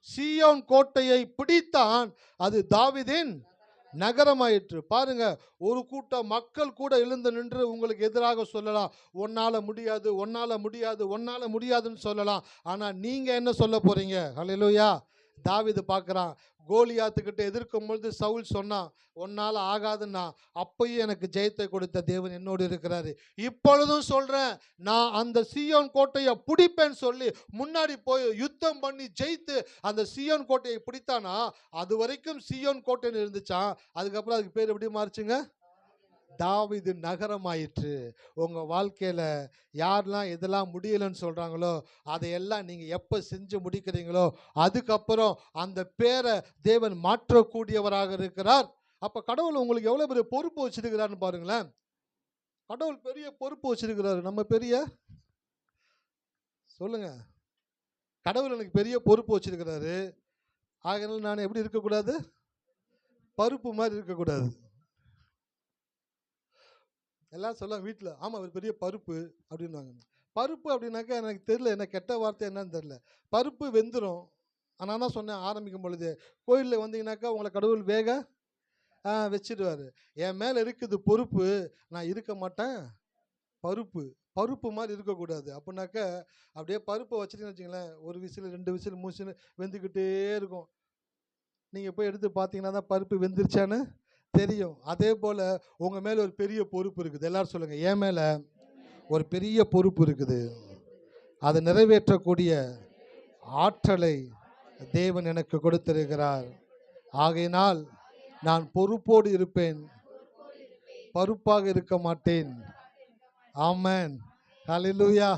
சீயோன் கோட்டையை பிடித்தான், அது தாவீதின் நகரமாயிற்று. பாருங்க, ஒரு கூட்டம் மக்கள் கூட எழுந்து நின்று உங்களுக்கு எதிராக சொல்லலாம், உன்னால முடியாது, உன்னால முடியாது, உன்னால முடியாதுன்னு சொல்லலாம். ஆனா நீங்க என்ன சொல்ல போறீங்க? ஹல்லேலூயா. தாவீது பார்க்குறான், கோலியாத்துக்கிட்ட எதிர்க்கும் பொழுது சவுல் சொன்னான், உன்னால் ஆகாதுன்னா, அப்பயும் எனக்கு ஜெயத்தை கொடுத்த தேவன் என்னோடு இருக்கிறாரு. இப்பொழுதும் சொல்கிறேன், நான் அந்த சீயோன் கோட்டையை பிடிப்பேன்னு சொல்லி முன்னாடி போய் யுத்தம் பண்ணி ஜெயித்து அந்த சீயோன் கோட்டையை பிடித்தானா, அது வரைக்கும் சீயோன் கோட்டைன்னு இருந்துச்சான். அதுக்கப்புறம் அதுக்கு பேர் எப்படி மாறுச்சுங்க? தாவீது நகரமாயிற்று. உங்கள் வாழ்க்கையில் யாரெல்லாம் எதெல்லாம் முடியலைன்னு சொல்கிறாங்களோ அதையெல்லாம் நீங்கள் எப்போ செஞ்சு முடிக்கிறீங்களோ அதுக்கப்புறம் அந்த பேரை தேவன் மாற்றக்கூடியவராக இருக்கிறார். அப்போ கடவுள் உங்களுக்கு எவ்வளோ பெரிய பொறுப்பு வச்சிருக்கிறாருன்னு பாருங்களேன். கடவுள் பெரிய பொறுப்பு வச்சிருக்கிறாரு. நம்ம பெரிய சொல்லுங்க, கடவுள் எனக்கு பெரிய பொறுப்பு வச்சிருக்கிறாரு. ஆகையால் நான் எப்படி இருக்கக்கூடாது? பருப்பு மாதிரி இருக்கக்கூடாது. எல்லாம் சொல்ல வீட்டில், ஆமாம் அவர் பெரிய பருப்பு அப்படின்வாங்க. பருப்பு அப்படின்னாக்கா எனக்கு தெரியல, என்ன கெட்ட வார்த்தை என்னன்னு தெரியல. பருப்பு வெந்துடும். ஆனால் தான் சொன்னேன் ஆரம்பிக்கும் பொழுது, கோயிலில் வந்தீங்கன்னாக்கா உங்களை கடவுள் வேக வச்சிடுவார். என் மேலே இருக்குது பொறுப்பு, நான் இருக்க மாட்டேன் பருப்பு. பருப்பு மாதிரி இருக்கக்கூடாது. அப்படின்னாக்கா அப்படியே பருப்பை வச்சுட்டீங்கன்னு வச்சுங்களேன், ஒரு விசில் 2 விசில் 3 விசில் வெந்துக்கிட்டே இருக்கும். நீங்கள் போய் எடுத்து பார்த்தீங்கன்னா தான் பருப்பு வெந்துருச்சான்னு தெரியும். அதே போல் உங்கள் மேலே ஒரு பெரிய பொறுப்பு இருக்குது. எல்லாரும் சொல்லுங்கள், என் மேலே ஒரு பெரிய பொறுப்பு இருக்குது. அதை நிறைவேற்றக்கூடிய ஆற்றலை தேவன் எனக்கு கொடுத்திருக்கிறார். ஆகையினால் நான் பொறுப்போடு இருப்பேன், பருப்பாக இருக்க மாட்டேன். ஆமென். ஹல்லேலூயா.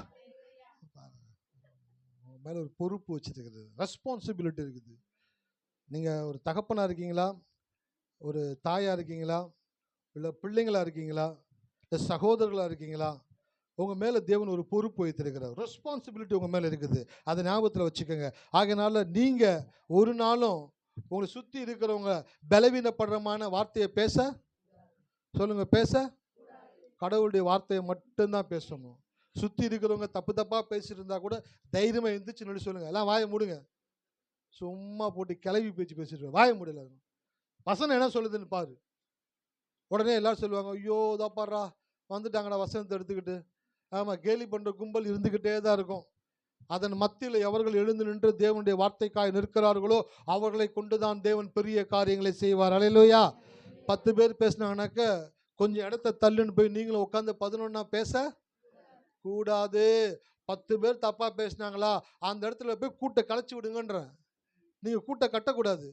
மேல ஒரு பொறுப்பு வச்சிருக்கிறது, ரெஸ்பான்சிபிலிட்டி இருக்குது. நீங்க ஒரு தகப்பனா இருக்கீங்களா, ஒரு தாயா இருக்கீங்களா, இல்லை பிள்ளைங்களா இருக்கீங்களா, இல்லை சகோதரர்களா இருக்கீங்களா, உங்க மேல தேவன் ஒரு பொறுப்பு வைத்திருக்கிறார். ரெஸ்பான்சிபிலிட்டி உங்க மேல இருக்குது. அதை ஞாபகத்தில் வச்சுக்கோங்க. ஆகையினால நீங்க ஒரு நாளும் உங்களை சுத்தி இருக்கிறவங்க பலவீனப்படுறமான வார்த்தையை பேச சொல்லுங்க, பேச கடவுளுடைய வார்த்தையை மட்டும்தான் பேசணும். சுத்தி இருக்கிறவங்க தப்பு தப்பா பேசிட்டு இருந்தா கூட தைரியமா எந்திரிச்சு சொல்லுங்க, எல்லாம் வாயை மூடுங்க. சும்மா போட்டு கிளவி பேச்சு பேசிட்டு வாயை முடியல. வசனம் என்ன சொல்லுதுன்னு பாரு. உடனே எல்லாரும் சொல்லுவாங்க, ஐயோ இதா பாடுறா வந்துட்டாங்கடா வசனத்தை எடுத்துக்கிட்டு. ஆமா, கேலி பண்ற கும்பல் இருந்துகிட்டே தான் இருக்கும். அதன் மத்தியில் எவர்கள் எழுந்து நின்று தேவனுடைய வார்த்தைக்காய் நிற்கிறார்களோ அவர்களை கொண்டுதான் தேவன் பெரிய காரியங்களை செய்வார். அல்லேலூயா. 10 பேர் பேசினாங்கனாக்க கொஞ்சம் இடத்த தள்ளுன்னு போய் நீங்களும் உட்காந்து 11 பேச கூடாது. 10 பேர் தப்பா பேசினாங்களா அந்த இடத்துல போய் கூட்டை கலைச்சி விடுங்கன்ற. நீங்க கூட்டை கட்டக்கூடாது.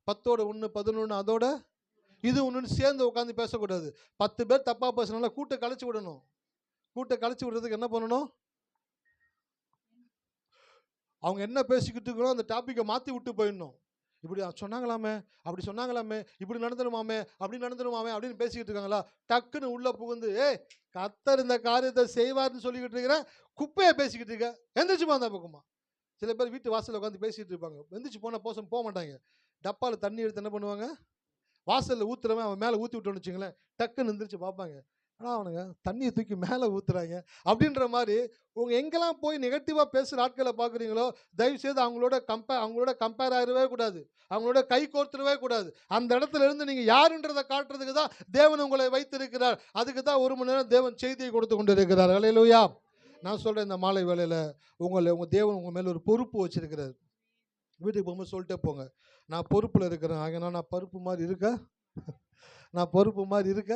10ஓட 1 11 அதோட இது ஒன்று சேர்ந்து உட்காந்து பேசக்கூடாது. 10 பேர் தப்பா பேசினால கூட்டை கலைச்சி விடணும். கூட்டை கலைச்சி விடுறதுக்கு என்ன பண்ணணும்? அவங்க என்ன பேசிக்கிட்டு இருக்கணும் அந்த டாப்பிக்கை மாற்றி விட்டு போயிடணும். இப்படி சொன்னாங்களாமே, அப்படி சொன்னாங்களாமே, இப்படி நடந்துருமாமே, அப்படி நடந்துருமாமே அப்படின்னு பேசிக்கிட்டு இருக்காங்களா, டக்குன்னு உள்ள புகுந்து கர்த்தர் இந்த காரியத்தை செய்வார்னு சொல்லிக்கிட்டு இருக்கிற குப்பையை பேசிக்கிட்டு இருக்க, எந்திரிச்சுமா அந்த பக்கமா. சில பேர் வீட்டு வாசலில் உட்காந்து பேசிகிட்டு இருப்பாங்க. எந்திரிச்சு போன போக மாட்டாங்க. டப்பாவில் தண்ணி எடுத்து என்ன பண்ணுவாங்க, வாசலில் ஊற்றுறவன் அவன் மேலே ஊற்றி விட்டோன்னு வச்சுங்களேன், டக்குன்னு எந்திரிச்சு பார்ப்பாங்க, ஆனால் அவனுங்க தண்ணியை தூக்கி மேலே ஊற்றுறாங்க அப்படின்ற மாதிரி. உங்கள் எங்கெல்லாம் போய் நெகட்டிவாக பேசுகிற ஆட்களை பார்க்குறீங்களோ தயவுசெய்து அவங்களோட கம்பேர் ஆகிடவே கூடாது, அவங்களோட கை கோர்த்துடவே கூடாது. அந்த இடத்துல இருந்து நீங்கள் யாருன்றதை காட்டுறதுக்கு தான் தேவன் உங்களை வைத்திருக்கிறார். அதுக்கு தான் 1 மணி நேரம் தேவன் செய்தியை கொடுத்து கொண்டு இருக்கிறார். அல்லேலூயா. நான் சொல்கிறேன், இந்த மாலை வேளையில் உங்கள் தேவன் உங்கள் மேலே ஒரு பொறுப்பு வச்சிருக்கிறார். வீட்டுக்கு போகும்போது சொல்லிட்டே போங்க, நான் பொறுப்பில் இருக்கிறேன். ஆகினா நான் பருப்பு மாதிரி இருக்க, நான் பொறுப்பு மாதிரி இருக்க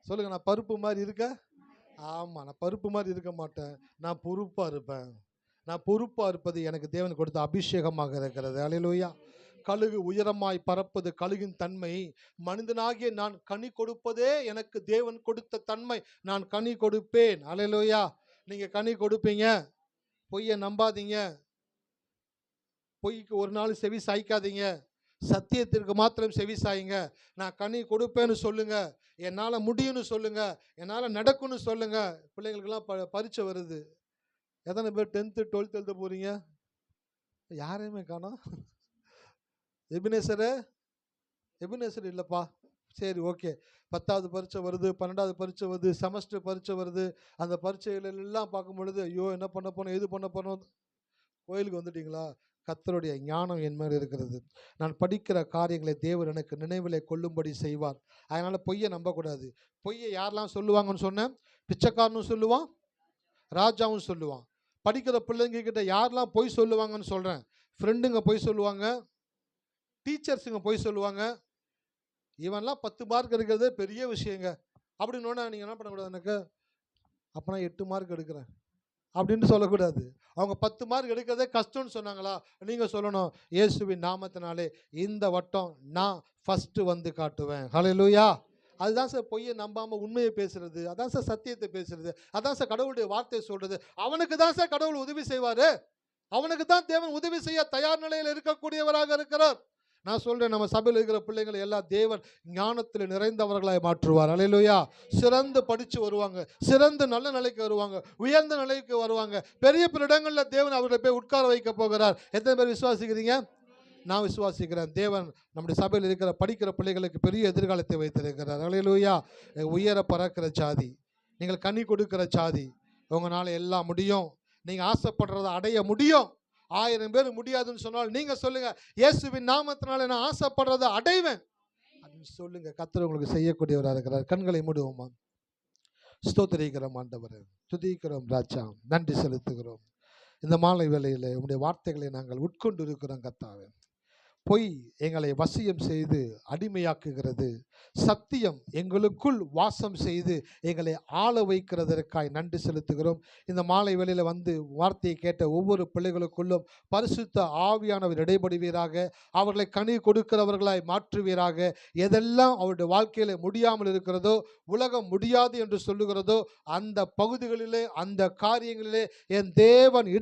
சொல்லுங்க, நான் பருப்பு மாதிரி இருக்க. ஆமாம், நான் பருப்பு மாதிரி இருக்க மாட்டேன், நான் பொறுப்பாக இருப்பேன். நான் பொறுப்பாக இருப்பது எனக்கு தேவன் கொடுத்த அபிஷேகமாக இருக்கிறது. அல்லேலூயா. கழுகு உயரமாய் பறப்பது கழுகின் தன்மை, மனிதனாகிய நான் கனி கொடுப்பதே எனக்கு தேவன் கொடுத்த தன்மை. நான் கனி கொடுப்பேன். அல்லேலூயா. நீங்கள் கனி கொடுப்பீங்க. பொய்யை நம்பாதீங்க, பொய்க்கு ஒரு நாள் செவி சாய்க்காதீங்க, சத்தியத்திற்கு மாத்திரம் செவி சாயுங்க. நான் கனி கொடுப்பேன்னு சொல்லுங்க, என்னால் முடியும்னு சொல்லுங்க, என்னால் நடக்கும்னு சொல்லுங்க. பிள்ளைங்களுக்கெல்லாம் பரீட்சை வருது. எத்தனை பேர் 10th 12th எழுத போறீங்க? யாரையுமே காணோம். எபினேசர் இல்லைப்பா. சரி, ஓகே. 10வது பரீட்சை வருது, 12வது பரீட்சை வருது, செமஸ்டர் பரீட்சை வருது. அந்த பரீட்சைகளெல்லாம் பார்க்கும் பொழுது ஐயோ என்ன பண்ண போனோம், எது பண்ண போனோம். கோயிலுக்கு வந்துட்டீங்களா? கர்த்தருடைய ஞானம் என் மேல் இருக்கிறது. நான் படிக்கிற காரியங்களை தேவன் எனக்கு நினைவிலே கொள்ளும்படி செய்வார். அதனால் பொய்யை நம்பக்கூடாது. பொய்யை யாரெல்லாம் சொல்லுவாங்கன்னு சொன்னேன், பிச்சைக்காரனும் சொல்லுவான், ராஜாவும் சொல்லுவான். படிக்கிற பிள்ளைங்க கிட்ட யாரெல்லாம் பொய் சொல்லுவாங்கன்னு சொல்கிறேன், ஃப்ரெண்டுங்க பொய் சொல்லுவாங்க, டீச்சர்ஸுங்க பொய் சொல்லுவாங்க. இவன்லாம் 10 மார்க் எடுக்கிறதே பெரிய விஷயங்க அப்படின்னு நீங்கள் என்ன பண்ணக்கூடாது, எனக்கு அப்போ நான் 8 மார்க் எடுக்கிறேன் அப்படின்னு சொல்லக்கூடாது. அவங்க 10 மார்க் எடுக்கிறதே கஷ்டம்னு சொன்னாங்களா, நீங்கள் சொல்லணும், இயேசுவின் நாமத்தினாலே இந்த வட்டம் நான் ஃபஸ்ட்டு வந்து காட்டுவேன். ஹல்லேலூயா. அதுதான் சார் பொய்யை நம்பாமல் உண்மையை பேசுறது, அதான் சார் சத்தியத்தை பேசுறது, அதான் சார் கடவுளுடைய வார்த்தையை சொல்றது. அவனுக்கு தான் சார் கடவுள் உதவி செய்வார். அவனுக்கு தான் தேவன் உதவி செய்ய தயார் நிலையில் இருக்கக்கூடியவராக இருக்கிறார். நான் சொல்றேன், நம்ம சபையில் இருக்கிற பிள்ளைங்களை எல்லாம் தேவன் ஞானத்தில் நிறைந்தவர்களாய் மாற்றுவார். அல்லேலூயா. சிறந்து படித்து வருவாங்க, சிறந்த நல்ல நிலைக்கு வருவாங்க, உயர்ந்த நிலைக்கு வருவாங்க. பெரிய பெரிய இடங்களில் தேவன் அவர்களை போய் உட்கார வைக்க போகிறார். எத்தனை பேர் விசுவாசிக்கிறீங்க? நான் விசுவாசிக்கிறேன். தேவன் நம்முடைய சபையில் இருக்கிற படிக்கிற பிள்ளைகளுக்கு பெரிய எதிர்காலத்தை வைத்திருக்கிறார். அல்லேலூயா. உயர பறக்கிற ஜாதி, நீங்கள் கனி கொடுக்கிற ஜாதி. உங்களால் எல்லாம் முடியும். நீங்கள் ஆசைப்படுறதை அடைய முடியும். 1000 பேர் முடியாதுன்னு சொன்னால் நீங்கள் சொல்லுங்க, இயேசுவின் நாமத்தினால நான் ஆசைப்படுறதை அடைவேன் அப்படின்னு சொல்லுங்க. கர்த்தர் உங்களுக்கு செய்யக்கூடியவராக இருக்கிறார். கண்களை மூடுவோமா. ஸ்தோத்திரிக்கிறோம் ஆண்டவரே, துதிக்கிறோம் ராஜா, நன்றி செலுத்துகிறோம். இந்த மாலை வேளையில் உங்களுடைய வார்த்தைகளை நாங்கள் உட்கொண்டு இருக்கிறோம் கர்த்தாவே. பொய் எங்களை வசியம் செய்து அடிமையாக்குகிறது. சத்தியம் எங்களுக்குள் வாசம் செய்து எங்களை ஆள வைக்கிறதற்காய் நன்றி செலுத்துகிறோம். இந்த மாலை வேளையில் வந்து வார்த்தையை கேட்ட ஒவ்வொரு பிள்ளைகளுக்குள்ளும் பரிசுத்த ஆவியானவர் இடைபடுவீராக. அவர்களை கனி கொடுக்கிறவர்களாய் மாற்றுவீராக. எதெல்லாம் அவருடைய வாழ்க்கையில முடியாமல் இருக்கிறதோ, உலகம் முடியாது என்று சொல்லுகிறதோ, அந்த பகுதிகளிலே அந்த காரியங்களிலே என் தேவன் இடை